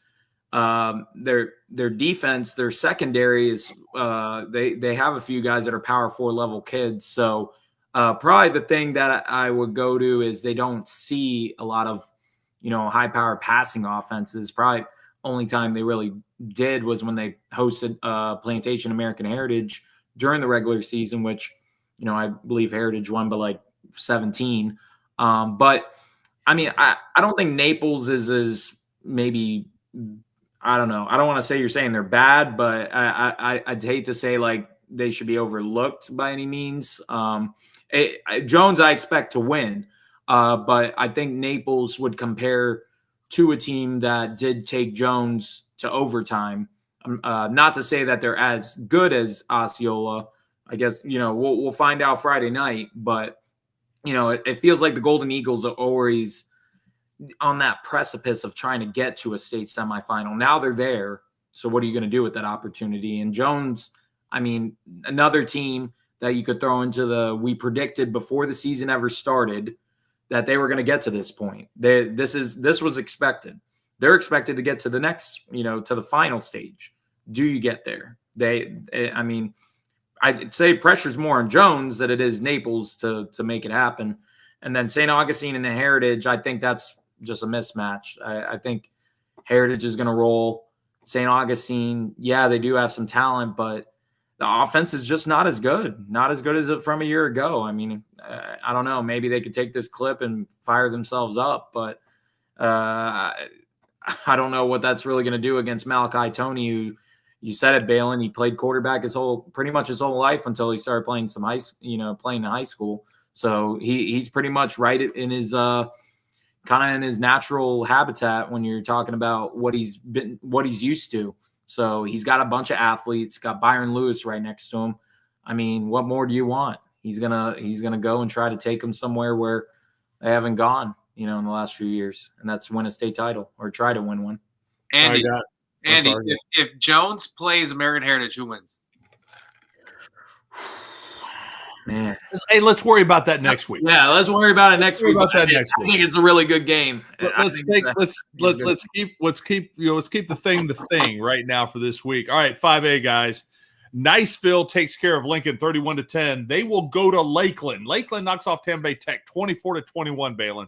their defense, their secondary is they have a few guys that are power 4 level kids. So probably the thing that I would go to is they don't see a lot of, high power passing offenses. Probably only time they really did was when they hosted Plantation American Heritage during the regular season, which, I believe Heritage won by like 17. But I mean, I don't think Naples is maybe, I don't know. I don't want to say you're saying they're bad, but I'd hate to say like they should be overlooked by any means. Jones, I expect to win, but I think Naples would compare to a team that did take Jones to overtime. Not to say that they're as good as Osceola. I guess, we'll find out Friday night, but it feels like the Golden Eagles are always on that precipice of trying to get to a state semifinal. Now they're there. So what are you going to do with that opportunity? And Jones, I mean, another team that you could throw into we predicted before the season ever started that they were going to get to this point. This was expected. They're expected to get to the next, to the final stage. Do you get there? I'd say pressure's more on Jones than it is Naples to make it happen. And then St. Augustine and the Heritage, I think that's just a mismatch. I think Heritage is going to roll. St. Augustine, yeah, they do have some talent, but the offense is just not as good as it from a year ago. I mean, I don't know. Maybe they could take this clip and fire themselves up, but I don't know what that's really going to do against Malachi Toney, who you said it, Baylin. He played quarterback pretty much his whole life until he started playing playing in high school. So he's pretty much right in his kind of in his natural habitat when you're talking about what he's used to. So he's got a bunch of athletes, got Byron Lewis right next to him. I mean, what more do you want? He's gonna go and try to take them somewhere where they haven't gone, in the last few years, and that's win a state title or try to win one. Andy, if Jones plays American Heritage, who wins? Man, hey, let's worry about that next week. Yeah, let's worry about it next week. I think it's a really good game. Let's keep the thing right now for this week. All right, 5A guys. Niceville takes care of Lincoln 31-10. They will go to Lakeland. Lakeland knocks off Tampa Bay Tech 24-21. Baylin.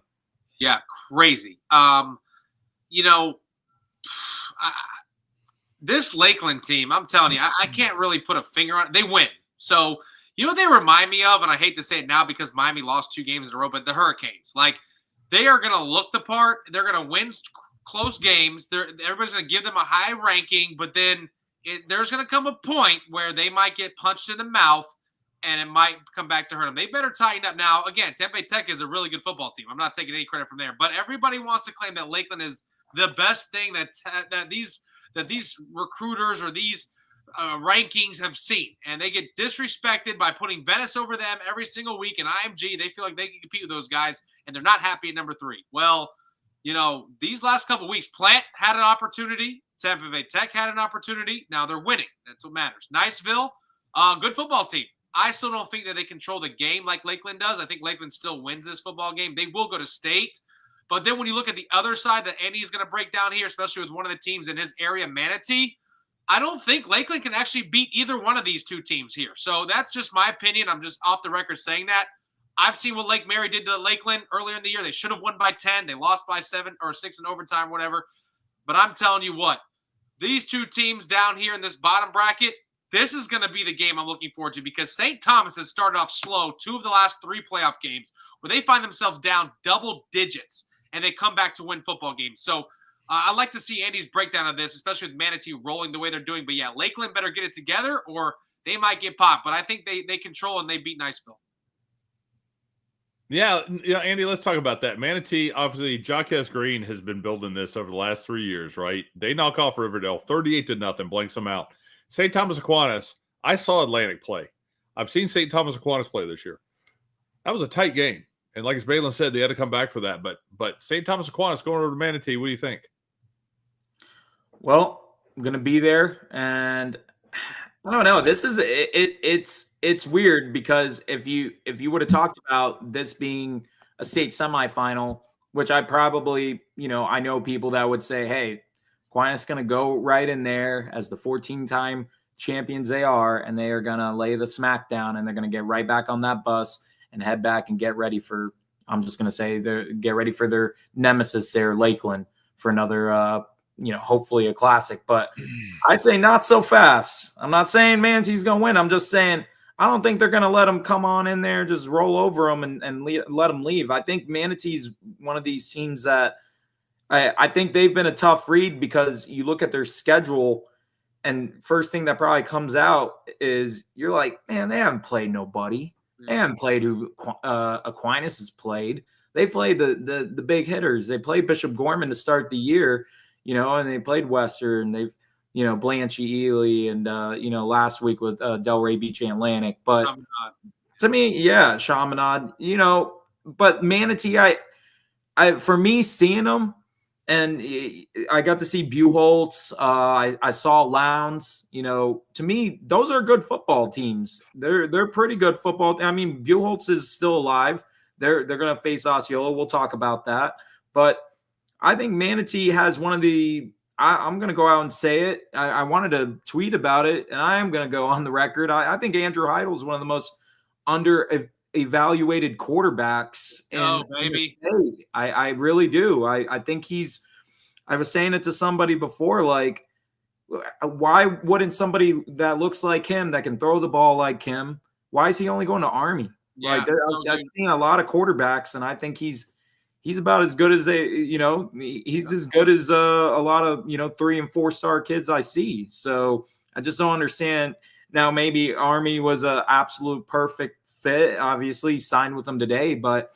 Yeah, crazy. This Lakeland team, I'm telling you, I can't really put a finger on it. They win. So, you know what they remind me of, and I hate to say it now because Miami lost 2 games in a row, but the Hurricanes. Like, they are going to look the part. They're going to win close games. Everybody's going to give them a high ranking, but then there's going to come a point where they might get punched in the mouth, and it might come back to hurt them. They better tighten up. Now, again, Tampa Bay Tech is a really good football team. I'm not taking any credit from there, but everybody wants to claim that Lakeland is the best thing that these recruiters or these rankings have seen, and they get disrespected by putting Venice over them every single week in IMG. They feel like they can compete with those guys, and they're not happy at number 3. Well, these last couple of weeks, Plant had an opportunity. Tampa Bay Tech had an opportunity. Now they're winning. That's what matters. Niceville, good football team. I still don't think that they control the game like Lakeland does. I think Lakeland still wins this football game. They will go to state. But then when you look at the other side that Andy is going to break down here, especially with one of the teams in his area, Manatee, I don't think Lakeland can actually beat either one of these 2 teams here. So that's just my opinion. I'm just off the record saying that. I've seen what Lake Mary did to Lakeland earlier in the year. They should have won by 10. They lost by 7 or 6 in overtime, whatever. But I'm telling you what, these 2 teams down here in this bottom bracket, this is going to be the game I'm looking forward to because St. Thomas has started off slow 2 of the last 3 playoff games where they find themselves down double digits and they come back to win football games. So I like to see Andy's breakdown of this, especially with Manatee rolling the way they're doing. But, yeah, Lakeland better get it together or they might get popped. But I think they control and they beat Niceville. Yeah, Andy, let's talk about that. Manatee, obviously, Jaquez Green has been building this over the last 3 years, right? They knock off Riverdale 38-0, blanks them out. St. Thomas Aquinas, I saw Atlantic play. I've seen St. Thomas Aquinas play this year. That was a tight game. And like as Baylin said, they had to come back for that. But St. Thomas Aquinas going over to Manatee, what do you think? Well, I'm going to be there, and I don't know. This is it's weird because if you would have talked about this being a state semifinal, which I probably, I know people that would say, hey, Aquinas going to go right in there as the 14-time champions they are, and they are going to lay the smack down, and they're going to get right back on that bus and head back and get ready for, I'm just going to say, get ready for their nemesis there, Lakeland, for another hopefully a classic. But I say not so fast. I'm not saying Mantee's going to win. I'm just saying I don't think they're going to let them come on in there, just roll over them and let them leave. I think Manatee's one of these teams that I think they've been a tough read because you look at their schedule and first thing that probably comes out is you're like, man, they haven't played nobody. They haven't played who Aquinas has played. They played the big hitters. They played Bishop Gorman to start the year, and they played Western. They've, Blanchie Ely and, last week with Delray Beach Atlantic. But to me, yeah, Chaminade, but Manatee, I for me, seeing them, and I got to see Buchholz. I saw Lowndes. To me, those are good football teams. They're pretty good football. I mean, Buchholz is still alive. they're going to face Osceola. We'll talk about that. But I think Manatee has one of the I'm going to go out and say it. I wanted to tweet about it, and I am going to go on the record. I think Andrew Heidel is one of the most under-evaluated quarterbacks in the state. I really do. I think I was saying it to somebody before, like, why wouldn't somebody that looks like him, that can throw the ball like him, why is he only going to Army? Yeah, like, I've seen a lot of quarterbacks, and I think he's about as good as he's as good as a lot of 3- and 4-star kids I see. So I just don't understand. Now, maybe Army was an absolute perfect fit. Obviously, he signed with them today, but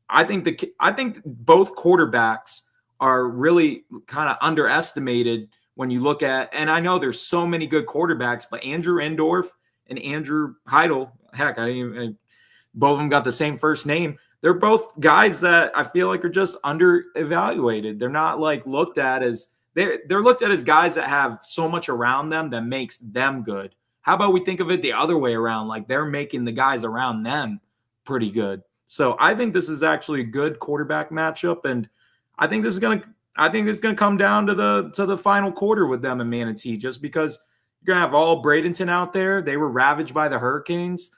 I think both quarterbacks are really kind of underestimated when you look at. And I know there's so many good quarterbacks, but Andrew Endorf and Andrew Heidel, heck, both of them got the same first name. They're both guys that I feel like are just under-evaluated. They're not like looked at as they're looked at as guys that have so much around them that makes them good. How about we think of it the other way around? Like, they're making the guys around them pretty good. So I think this is actually a good quarterback matchup, and I think it's gonna come down to the final quarter with them and Manatee, just because you're gonna have all Bradenton out there. They were ravaged by the Hurricanes.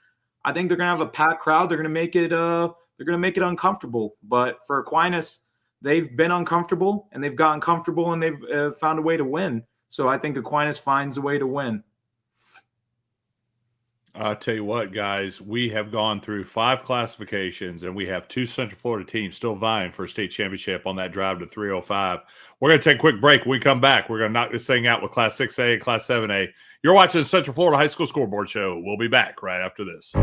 I think they're gonna have a packed crowd. They're gonna make it uncomfortable. But for Aquinas, they've been uncomfortable, and they've gotten comfortable, and they've found a way to win. So I think Aquinas finds a way to win. I'll tell you what, guys, we have gone through 5 classifications, and we have 2 Central Florida teams still vying for a state championship on that drive to 305. We're going to take a quick break. When we come back, we're going to knock this thing out with Class 6A and Class 7A. You're watching the Central Florida High School Scoreboard Show. We'll be back right after this.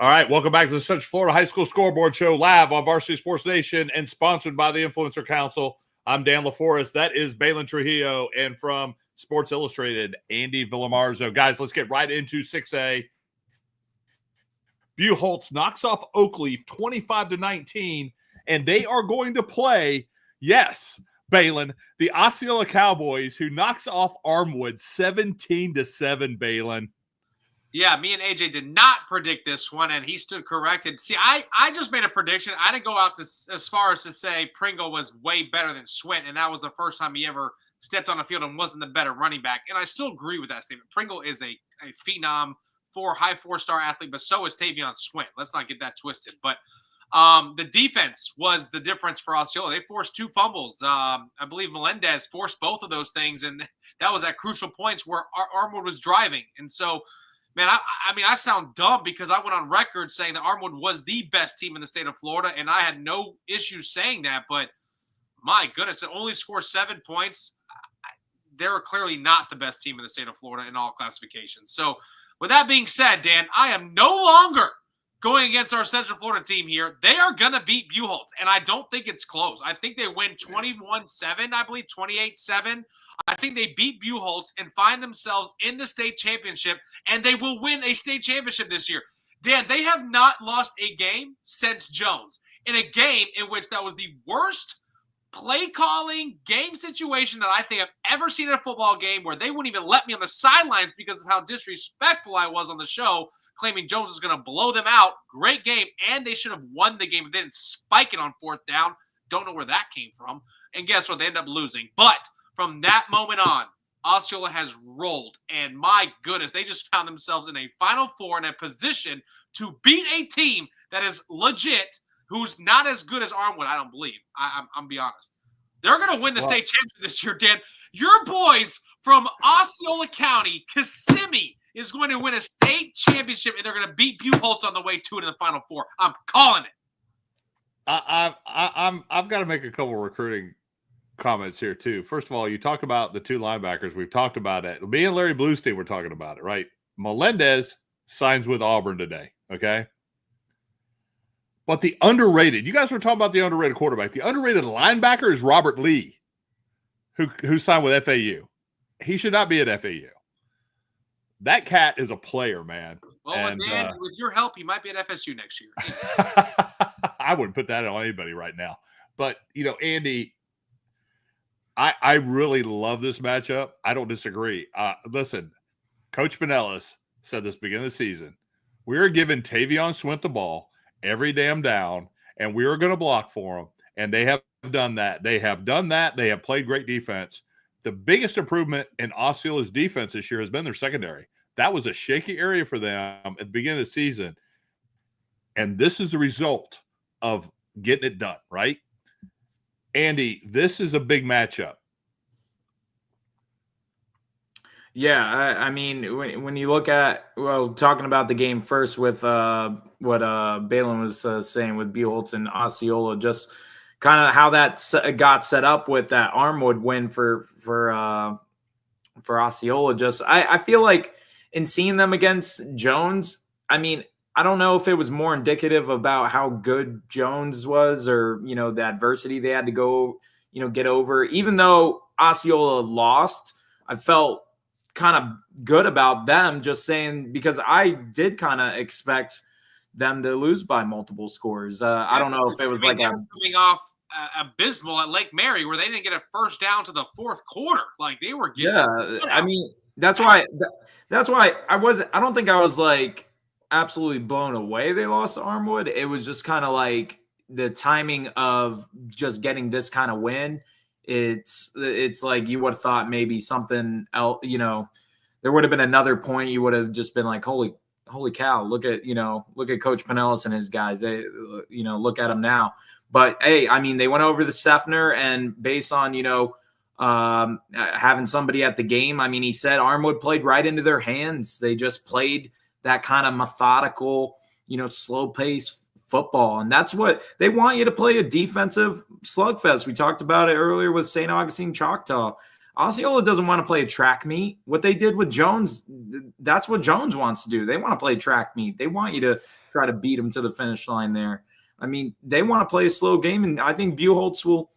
All right, welcome back to the Central Florida High School Scoreboard Show, live on Varsity Sports Nation and sponsored by the Influencer Council. I'm Dan LaForest. That is Baylin Trujillo. And from Sports Illustrated, Andy Villarmarzo. Guys, let's get right into 6A. Buchholz knocks off Oakleaf 25-19, and they are going to play, yes, Baylin, the Osceola Cowboys, who knocks off Armwood 17-7, Baylin. Yeah, me and AJ did not predict this one, and he stood corrected. See, I just made a prediction. I didn't go out as far as to say Pringle was way better than Swint, and that was the first time he ever stepped on the field and wasn't the better running back. And I still agree with that statement. Pringle is a phenom, high 4-star athlete, but so is Tavion Swint. Let's not get that twisted. But the defense was the difference for Osceola. They forced 2 fumbles. I believe Melendez forced both of those things, and that was at crucial points where Armwood was driving. And so, man, I sound dumb because I went on record saying that Armwood was the best team in the state of Florida, and I had no issues saying that. But my goodness, it only scored 7 points. They're clearly not the best team in the state of Florida in all classifications. So with that being said, Dan, I am no longer going against our Central Florida team here. They are going to beat Buchholz, and I don't think it's close. I think they win 21-7, I believe, 28-7. I think they beat Buchholz and find themselves in the state championship, and they will win a state championship this year. Dan, they have not lost a game since Jones, in a game in which that was the worst play calling game situation that I think I've ever seen in a football game, where they wouldn't even let me on the sidelines because of how disrespectful I was on the show, claiming Jones was going to blow them out. Great game, and they should have won the game if they didn't spike it on 4th down. Don't know where that came from. And guess what? They ended up losing. But from that moment on, Osceola has rolled, and my goodness, they just found themselves in a Final Four in a position to beat a team that is legit, who's not as good as Armwood, I don't believe. I'm be honest. They're going to win the state championship this year, Dan. Your boys from Osceola County, Kissimmee, is going to win a state championship, and they're going to beat Buchholz on the way to it in the Final Four. I'm calling it. I've got to make a couple recruiting comments here, too. First of all, you talked about the 2 linebackers. We've talked about it. Me and Larry Bluestein were talking about it, right? Melendez signs with Auburn today, okay? But the underrated, you guys were talking about the underrated quarterback. The underrated linebacker is Robert Lee, who signed with FAU. He should not be at FAU. That cat is a player, man. Well, and Dan, with your help, he might be at FSU next year. I wouldn't put that on anybody right now. But, Andy, I really love this matchup. I don't disagree. Listen, Coach Pinellas said this beginning of the season. We're giving Tavion Swint the ball every damn down, and we are going to block for him. And they have done that. They have done that. They have played great defense. The biggest improvement in Osceola's defense this year has been their secondary. That was a shaky area for them at the beginning of the season. And this is the result of getting it done, right? Andy, this is a big matchup. Yeah, I mean, when you look at, talking about the game first with what Baylin was saying with Buholtz and Osceola, just kind of how that got set up with that Armwood win for Osceola. Just I feel like in seeing them against Jones, I mean, I don't know if it was more indicative about how good Jones was or, the adversity they had to go, get over. Even though Osceola lost, I felt kind of good about them, just saying, because I did kind of expect them to lose by multiple scores. I don't know if it was like coming off abysmal at Lake Mary where they didn't get a first down to the fourth quarter. Like they were getting. Yeah, I mean, that's why I don't think I was like absolutely blown away they lost to Armwood. It was just kind of like the timing of just getting this kind of win. It's like you would have thought maybe something else, there would have been another point. You would have just been like, holy cow, look at Coach Pinellas and his guys. They, look at them now. But hey, I mean, they went over the Seffner, and based on, having somebody at the game, I mean, he said Armwood played right into their hands. They just played that kind of methodical, slow pace football. And that's what they want you to play, a defensive slugfest. We talked about it earlier with St. Augustine Choctaw. Osceola doesn't want to play a track meet. What they did with Jones, that's what Jones wants to do. They want to play track meet. They want you to try to beat them to the finish line there. I mean, they want to play a slow game, and I think Buholtz will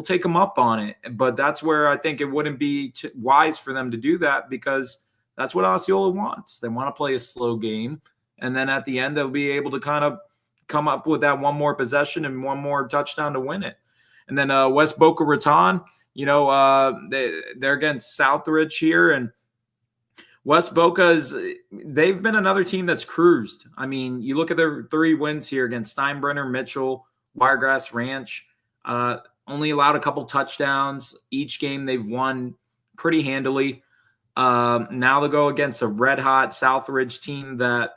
take them up on it. But that's where I think it wouldn't be wise for them to do that, because that's what Osceola wants. They want to play a slow game, and then at the end they'll be able to kind of come up with that one more possession and one more touchdown to win it. And then West Boca Raton, they're against Southridge here, and West Boca they've been another team that's cruised. I mean, you look at their 3 wins here against Steinbrenner, Mitchell, Wiregrass Ranch, only allowed a couple touchdowns. Each game they've won pretty handily. Now they'll go against a red-hot Southridge team that,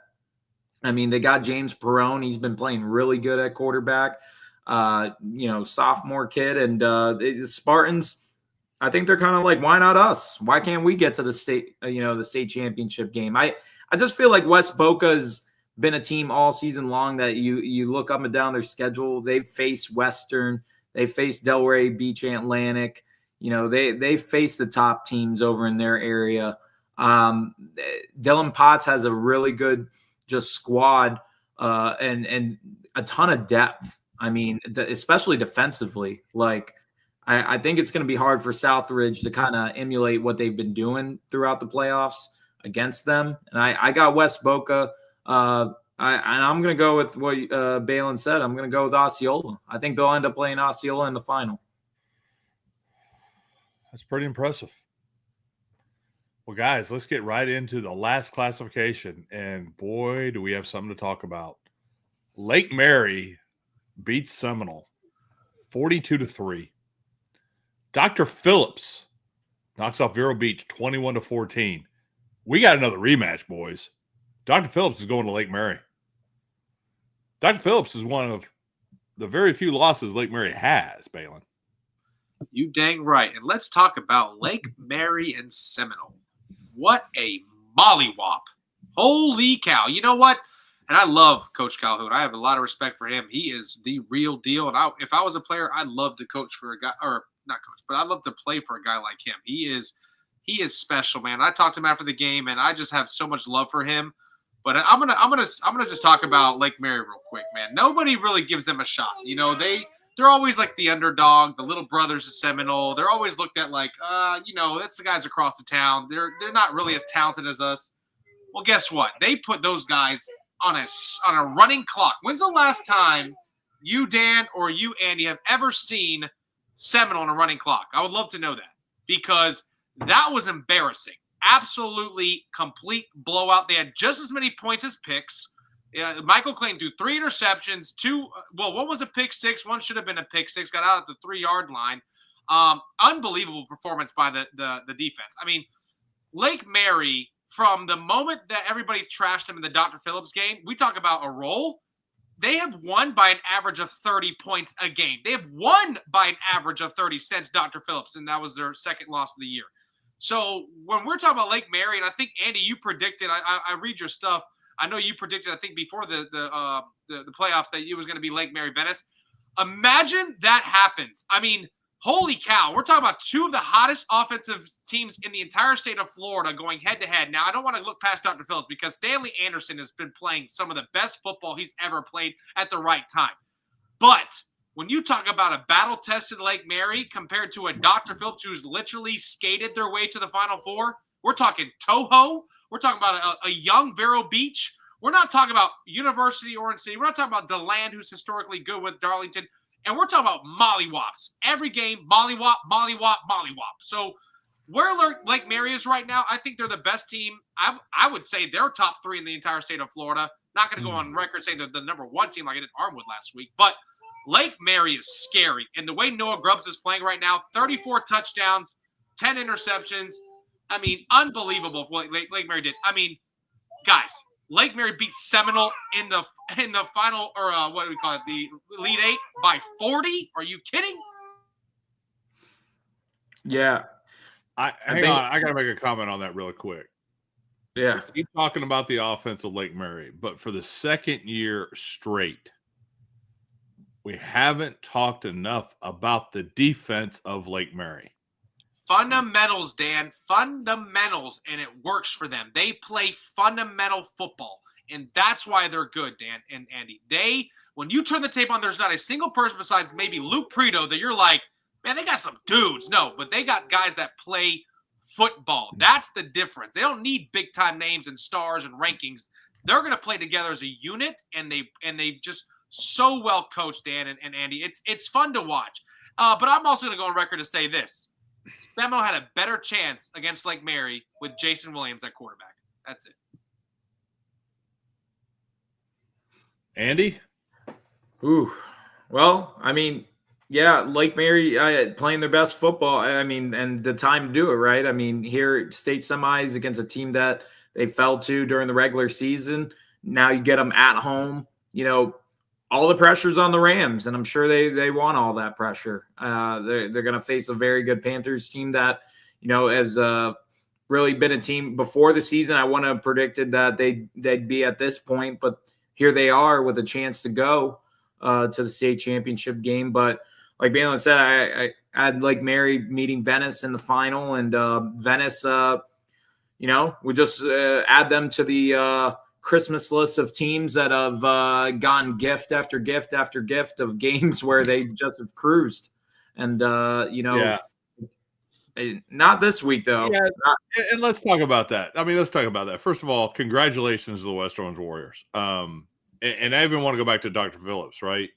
I mean, they got James Perrone. He's been playing really good at quarterback, sophomore kid. And the Spartans, I think they're kind of like, why not us? Why can't we get to the state, the state championship game? I just feel like West Boca's been a team all season long that you look up and down their schedule. They've faced Western. They faced Delray Beach Atlantic. They face the top teams over in their area. Dylan Potts has a really good just squad and a ton of depth. I mean, especially defensively. Like, I think it's going to be hard for Southridge to kind of emulate what they've been doing throughout the playoffs against them. And I got West Boca. And I'm going to go with what Baylin said. I'm going to go with Osceola. I think they'll end up playing Osceola in the final. That's pretty impressive. Well, guys, let's get right into the last classification. And boy, do we have something to talk about. Lake Mary beats Seminole 42-3. Dr. Phillips knocks off Vero Beach 21-14. We got another rematch, boys. Dr. Phillips is going to Lake Mary. Dr. Phillips is one of the very few losses Lake Mary has, Baylin. You dang right. And let's talk about Lake Mary and Seminole. What a mollywop. Holy cow. You know what? And I love Coach Calhoun. I have a lot of respect for him. He is the real deal. And if I was a player, I'd love to coach for a guy, or not coach, but I'd love to play for a guy like him. He is special, man. I talked to him after the game, and I just have so much love for him. But I'm gonna just talk about Lake Mary real quick, man. Nobody really gives them a shot. You know, they're always like the underdog, the little brothers of Seminole. They're always looked at like, you know, that's the guys across the town. They're not really as talented as us. Well, guess what? They put those guys on a running clock. When's the last time you, Dan, or you, Andy, have ever seen Seminole on a running clock? I would love to know that, because that was embarrassing. Absolutely complete blowout. They had just as many points as picks. Michael Klein threw 3 interceptions, one was a pick six, one should have been a pick six, got out at the 3-yard line. Unbelievable performance by the defense. I mean, Lake Mary, from the moment that everybody trashed them in the Dr. Phillips game, we talk about a roll. They have won by an average of 30 points a game. They have won by an average of 30 since Dr. Phillips, and that was their second loss of the year. So when we're talking about Lake Mary, and I think, Andy, you predicted, I read your stuff. I know you predicted, I think, before the playoffs that it was going to be Lake Mary Venice. Imagine that happens. I mean, holy cow. We're talking about 2 of the hottest offensive teams in the entire state of Florida going head-to-head. Now, I don't want to look past Dr. Phillips, because Stanley Anderson has been playing some of the best football he's ever played at the right time. But when you talk about a battle-tested Lake Mary compared to a Dr. Phillips who's literally skated their way to the Final Four, we're talking Toho. We're talking about a young Vero Beach. We're not talking about University Orange City. We're not talking about DeLand, who's historically good with Darlington. And we're talking about mollywops. Every game, mollywop, mollywop, mollywop. So where Lake Mary is right now, I think they're the best team. I would say they're top 3 in the entire state of Florida. Not going to go on record saying they're the number 1 team like I did Armwood last week. But Lake Mary is scary. And the way Noah Grubbs is playing right now, 34 touchdowns, 10 interceptions. I mean, unbelievable what Lake Mary did. I mean, guys, Lake Mary beat Seminole in the final, or what do we call it, the Elite 8 by 40? Are you kidding? Yeah. Hang on. I got to make a comment on that real quick. Yeah. Keep talking about the offense of Lake Mary, but for the second year straight, we haven't talked enough about the defense of Lake Mary. Fundamentals, Dan. Fundamentals, and it works for them. They play fundamental football, and that's why they're good, Dan and Andy. When you turn the tape on, there's not a single person besides maybe Luke Prito that you're like, man, they got some dudes. No, but they got guys that play football. That's the difference. They don't need big-time names and stars and rankings. They're going to play together as a unit, and they just so well coached, Dan and Andy. It's fun to watch. But I'm also going to go on record to say this. Seminole had a better chance against Lake Mary with Jason Williams at quarterback. That's it. Andy? Ooh. Well, I mean, yeah, Lake Mary playing their best football. I mean, and the time to do it, right? I mean, here, state semis against a team that they fell to during the regular season. Now you get them at home. You know, all the pressure's on the Rams, and I'm sure they want all that pressure. They're going to face a very good Panthers team that, you know, has really been a team before the season. I wouldn't have predicted that they'd be at this point, but here they are with a chance to go to the state championship game. But like Baylin said, I had Lake Mary meeting Venice in the final, and Venice, you know, we just add them to the Christmas list of teams that have gotten gift after gift after gift of games where they just have cruised. And, you know, not this week, though. Yeah, and let's talk about that. I mean, let's talk about that. First of all, congratulations to the West Orange Warriors. And I even want to go back to Dr. Phillips, right?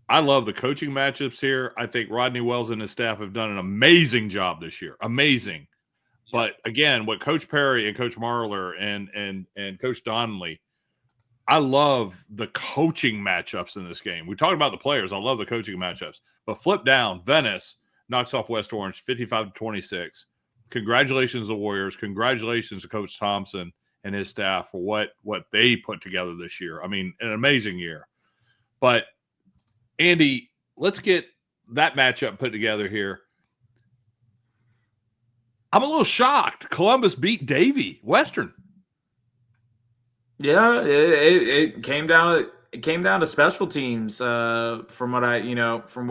I love the coaching matchups here. I think Rodney Wells and his staff have done an amazing job this year. Amazing. But again, what Coach Perry and Coach Marler and Coach Donnelly, I love the coaching matchups in this game. We talked about the players. I love the coaching matchups. But flip down, Venice knocks off West Orange 55-26. Congratulations to the Warriors. Congratulations to Coach Thompson and his staff for what they put together this year. I mean, an amazing year. But, Andy, let's get that matchup put together here. I'm a little shocked. Columbus beat Davie Western. Yeah, it came down to special teams. From what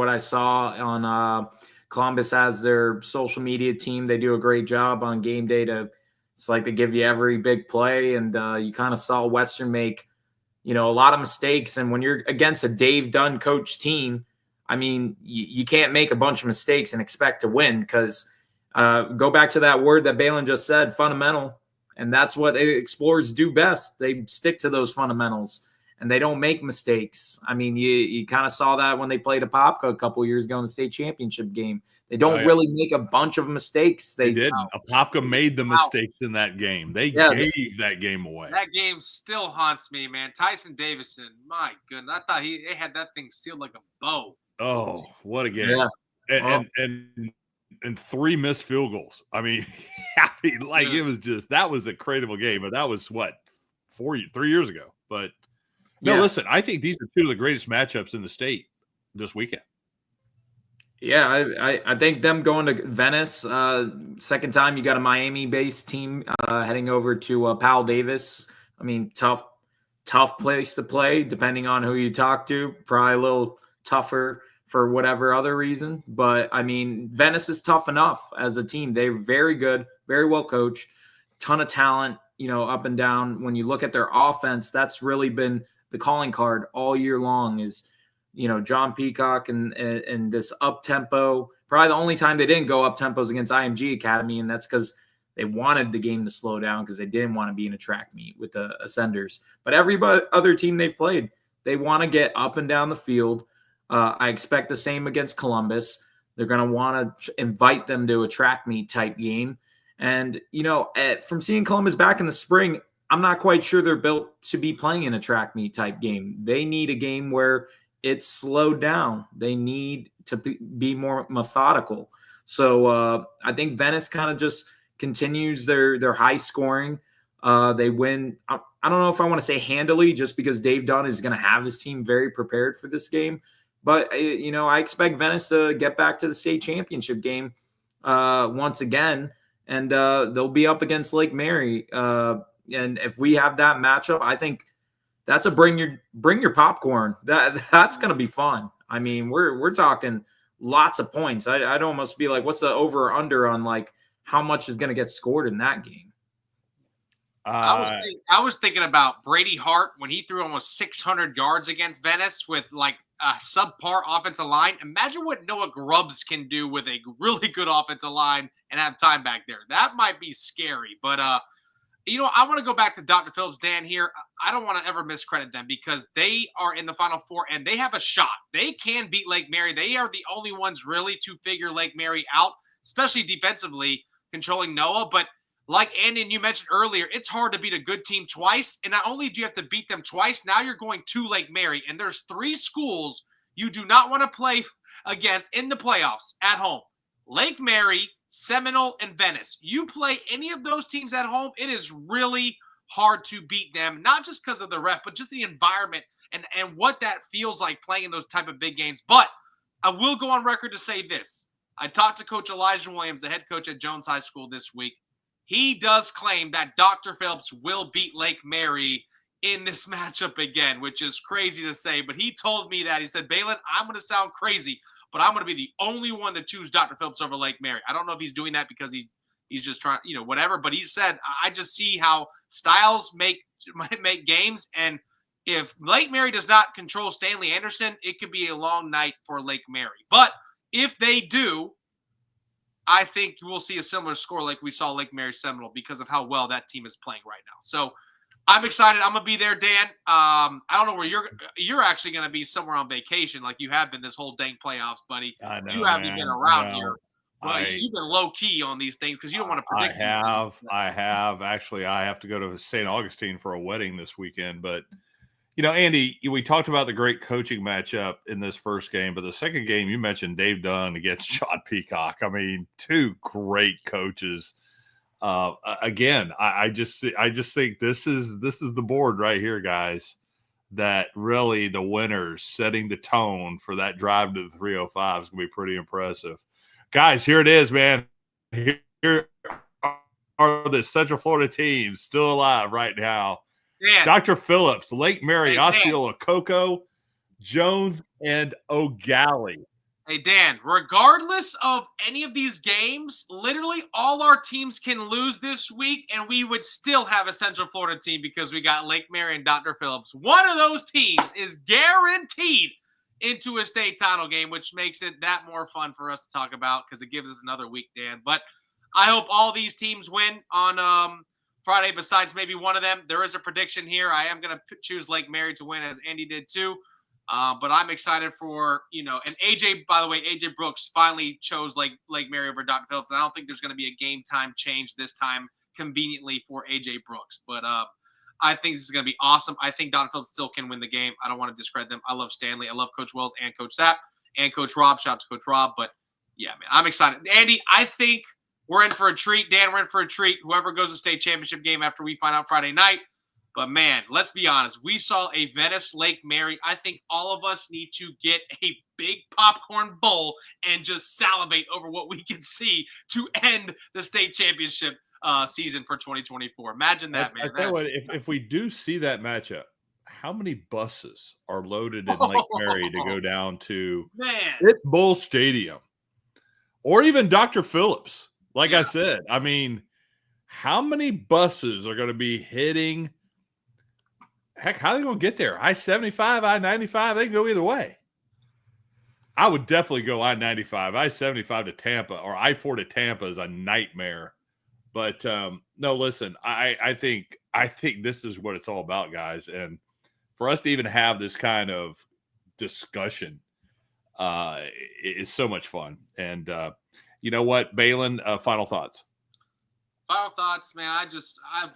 I saw on Columbus has their social media team. They do a great job on game day to It's like they give you every big play, and you kind of saw Western make, a lot of mistakes. And when you're against a Dave Dunn coach team, I mean, you can't make a bunch of mistakes and expect to win, because go back to that word that Baylin just said, fundamental. And that's what explorers do best. They stick to those fundamentals, and they don't make mistakes. I mean, you kind of saw that when they played Apopka a couple of years ago in the state championship game. They don't really make a bunch of mistakes. They didn't. Apopka made the mistakes in that game. They gave that game away. That game still haunts me, man. Tyson Davison, my goodness. I thought they had that thing sealed like a bow. Oh, what a game. Yeah. And 3 missed field goals. I mean, it was just, that was a crateable game, but that was 3 years ago. But no, listen, I think these are 2 of the greatest matchups in the state this weekend. Yeah, I think them going to Venice, second time you got a Miami-based team heading over to Powell Davis. I mean, tough place to play, depending on who you talk to. Probably a little tougher for whatever other reason. But, I mean, Venice is tough enough as a team. They're very good, very well coached, ton of talent, up and down. When you look at their offense, that's really been the calling card all year long is, John Peacock and this up-tempo. Probably the only time they didn't go up-tempo is against IMG Academy, and that's because they wanted the game to slow down because they didn't want to be in a track meet with the Ascenders. But every other team they've played, they want to get up and down the field. I expect the same against Columbus. They're going to want to invite them to a track meet type game. And, from seeing Columbus back in the spring, I'm not quite sure they're built to be playing in a track meet type game. They need a game where it's slowed down. They need to be more methodical. So I think Venice kind of just continues their high scoring. They win. I don't know if I want to say handily, just because Dave Dunn is going to have his team very prepared for this game. But, I expect Venice to get back to the state championship game once again. And they'll be up against Lake Mary. And if we have that matchup, I think that's a bring your popcorn. That's going to be fun. I mean, we're talking lots of points. I'd almost be like, what's the over or under on like how much is going to get scored in that game? I was thinking about Brady Hart when he threw almost 600 yards against Venice with like a subpar offensive line. Imagine what Noah Grubbs can do with a really good offensive line and have time back there. That might be scary. But I want to go back to Dr. Phillips, Dan, here. I don't want to ever miscredit them because they are in the Final Four and they have a shot. They can beat Lake Mary. They are the only ones really to figure Lake Mary out, especially defensively, controlling Noah. But like Andy and you mentioned earlier, it's hard to beat a good team twice. And not only do you have to beat them twice, now you're going to Lake Mary. And there's 3 schools you do not want to play against in the playoffs at home. Lake Mary, Seminole, and Venice. You play any of those teams at home, it is really hard to beat them, not just because of the ref, but just the environment and what that feels like playing in those type of big games. But I will go on record to say this. I talked to Coach Elijah Williams, the head coach at Jones High School this week. He does claim that Dr. Phillips will beat Lake Mary in this matchup again, which is crazy to say. But he told me that. He said, Baylin, I'm going to sound crazy, but I'm going to be the only one to choose Dr. Phillips over Lake Mary. I don't know if he's doing that because he's just trying, whatever. But he said, I just see how styles make games. And if Lake Mary does not control Stanley Anderson, it could be a long night for Lake Mary. But if they do, I think we'll see a similar score like we saw Lake Mary Seminole because of how well that team is playing right now. So I'm excited. I'm going to be there, Dan. I don't know where you're actually going to be somewhere on vacation like you have been this whole dang playoffs, buddy. I know, you haven't been around here. Well, you've been low key on these things because you don't want to predict. I have. Actually, I have to go to St. Augustine for a wedding this weekend. But, Andy, we talked about the great coaching matchup in this first game. But the second game, you mentioned Dave Dunn against John Peacock. I mean, 2 great coaches. Again, I just think this is the board right here, guys, that really the winners setting the tone for that drive to the 305 is going to be pretty impressive. Guys, here it is, man. Here are the Central Florida teams still alive right now. Dan. Dr. Phillips, Lake Mary, Osceola, Cocoa, Jones, and O'Galley. Hey, Dan, regardless of any of these games, literally all our teams can lose this week, and we would still have a Central Florida team because we got Lake Mary and Dr. Phillips. One of those teams is guaranteed into a state title game, which makes it that more fun for us to talk about because it gives us another week, Dan. But I hope all these teams win on Friday besides maybe one of them. There is a prediction here. I am going to choose Lake Mary to win, as Andy did too. But I'm excited for, and AJ, by the way, AJ Brooks finally chose Lake Mary over Dr. Phillips. And I don't think there's going to be a game time change this time conveniently for AJ Brooks. But I think this is going to be awesome. I think Dr. Phillips still can win the game. I don't want to discredit them. I love Stanley. I love Coach Wells and Coach Sapp and Coach Rob. Shout out to Coach Rob. But yeah, man, I'm excited. Andy, I think we're in for a treat. Dan, we're in for a treat. Whoever goes to state championship game after we find out Friday night. But, man, let's be honest. We saw a Venice Lake Mary. I think all of us need to get a big popcorn bowl and just salivate over what we can see to end the state championship season for 2024. Imagine that, man. I tell you what, if we do see that matchup, how many buses are loaded in Lake Mary to go down to Bull Stadium or even Dr. Phillips? Like I said, I mean, how many buses are going to be hitting – heck, how are they going to get there? I-75, I-95, they can go either way. I would definitely go I-95. I-75 to Tampa or I-4 to Tampa is a nightmare. But, no, listen, I think this is what it's all about, guys. And for us to even have this kind of discussion is so much fun. And you know what, Baylin, final thoughts. Final thoughts, man.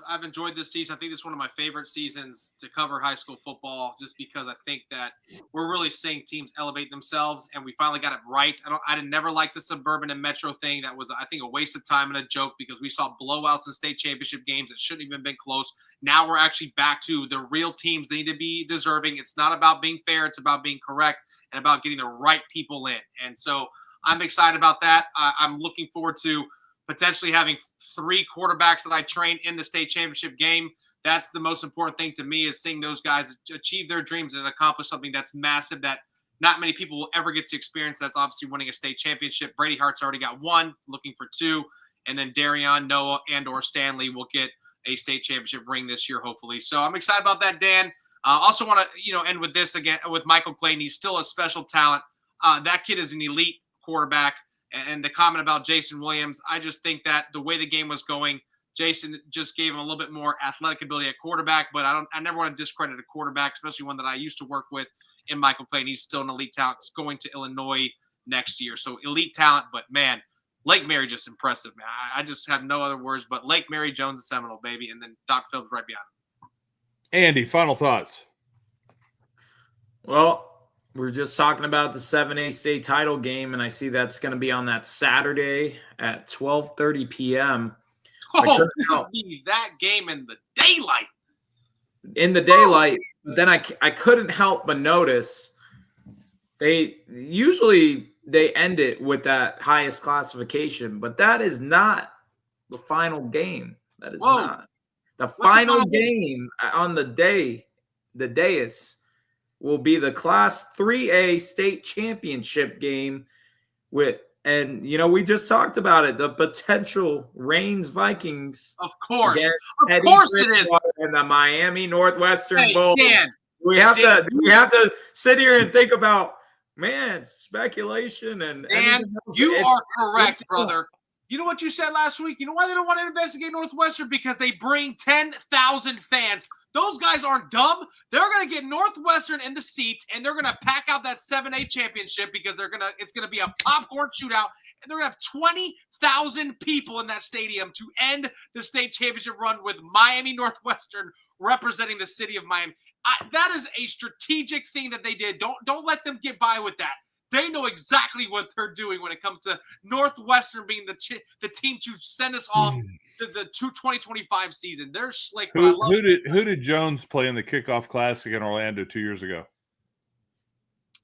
I've enjoyed this season. I think this is one of my favorite seasons to cover high school football, just because I think that we're really seeing teams elevate themselves, and we finally got it right. I never liked the suburban and metro thing. That was, I think, a waste of time and a joke because we saw blowouts in state championship games that shouldn't even been close. Now we're actually back to the real teams. They need to be deserving. It's not about being fair. It's about being correct and about getting the right people in. And so I'm excited about that. I'm looking forward to potentially having 3 quarterbacks that I train in the state championship game. That's the most important thing to me, is seeing those guys achieve their dreams and accomplish something that's massive that not many people will ever get to experience. That's obviously winning a state championship. Brady Hart's already got 1, looking for 2. And then Darion, Noah, and or Stanley will get a state championship ring this year, hopefully. So I'm excited about that, Dan. Also want to, end with this again with Michael Clayton. He's still a special talent. That kid is an elite quarterback. And the comment about Jason Williams, I just think that the way the game was going, Jason just gave him a little bit more athletic ability at quarterback. But I never want to discredit a quarterback, especially one that I used to work with in Michael Clayton. He's still an elite talent. He's going to Illinois next year. So elite talent, but man, Lake Mary just impressive, man. I just have no other words, but Lake Mary, Jones, and Seminole, baby. And then Dr. Phillips right behind him. Andy, final thoughts. Well, we're just talking about the 7A state title game, and I see that's going to be on that Saturday at 12:30 p.m. Oh, that game in the daylight. In the daylight. But then I couldn't help but notice they end it with that highest classification, but that is not the final game. That is not. The final game on the dais will be the Class 3A state championship game and we just talked about it, the potential Reigns Vikings. Of course it is. And the Miami Northwestern Bulls. We have to sit here and think about, man, speculation and Dan, you are correct, brother. You know what you said last week? You know why they don't want to investigate Northwestern? Because they bring 10,000 fans. Those guys aren't dumb. They're going to get Northwestern in the seats, and they're going to pack out that 7A championship because it's going to be a popcorn shootout, and they're going to have 20,000 people in that stadium to end the state championship run with Miami Northwestern representing the city of Miami. That is a strategic thing that they did. Don't let them get by with that. They know exactly what they're doing when it comes to Northwestern being the team to send us off to the 2025 season. They're slick. Who did Jones play in the kickoff classic in Orlando 2 years ago?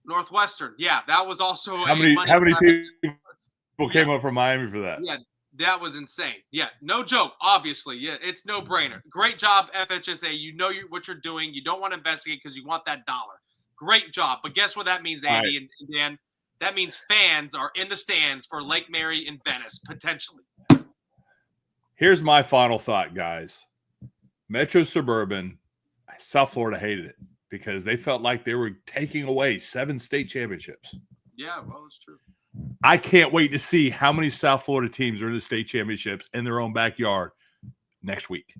Northwestern. Yeah, that was also how many people came up from Miami for that? Yeah, that was insane. Yeah, no joke. Obviously, yeah, it's no brainer. Great job, FHSAA. You know what you're doing. You don't want to investigate because you want that dollar. Great job. But guess what that means, Andy and Dan? that means fans are in the stands for Lake Mary and Venice, potentially. Here's my final thought, guys. Metro Suburban, South Florida hated it because they felt like they were taking away 7 state championships. Yeah, well, it's true. I can't wait to see how many South Florida teams are in the state championships in their own backyard next week.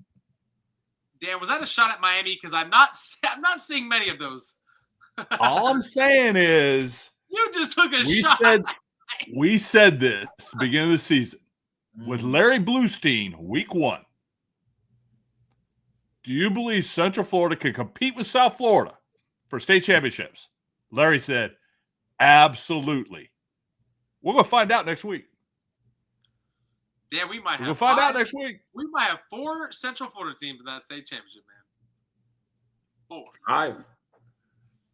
Dan, was that a shot at Miami? Because I'm not seeing many of those. All I'm saying is you just took a shot. We said this beginning of the season with Larry Bluestein, week 1. Do you believe Central Florida can compete with South Florida for state championships? Larry said, absolutely. We're going to find out next week. Dan, we might have. We'll find out next week. We might have 4 Central Florida teams in that state championship, man. 4. 5.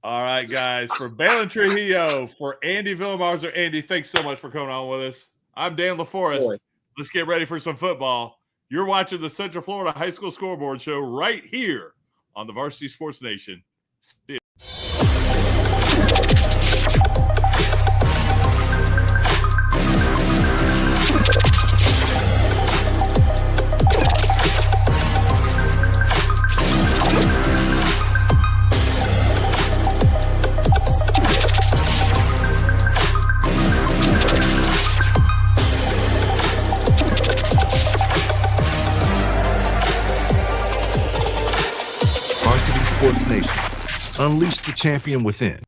All right, guys. For Baylin Trujillo, for Andy Villarmarzo. Andy, thanks so much for coming on with us. I'm Dan LaForest. Let's get ready for some football. You're watching the Central Florida High School Scoreboard Show right here on the Varsity Sports Nation. See you. Sports Nation. Unleash the champion within.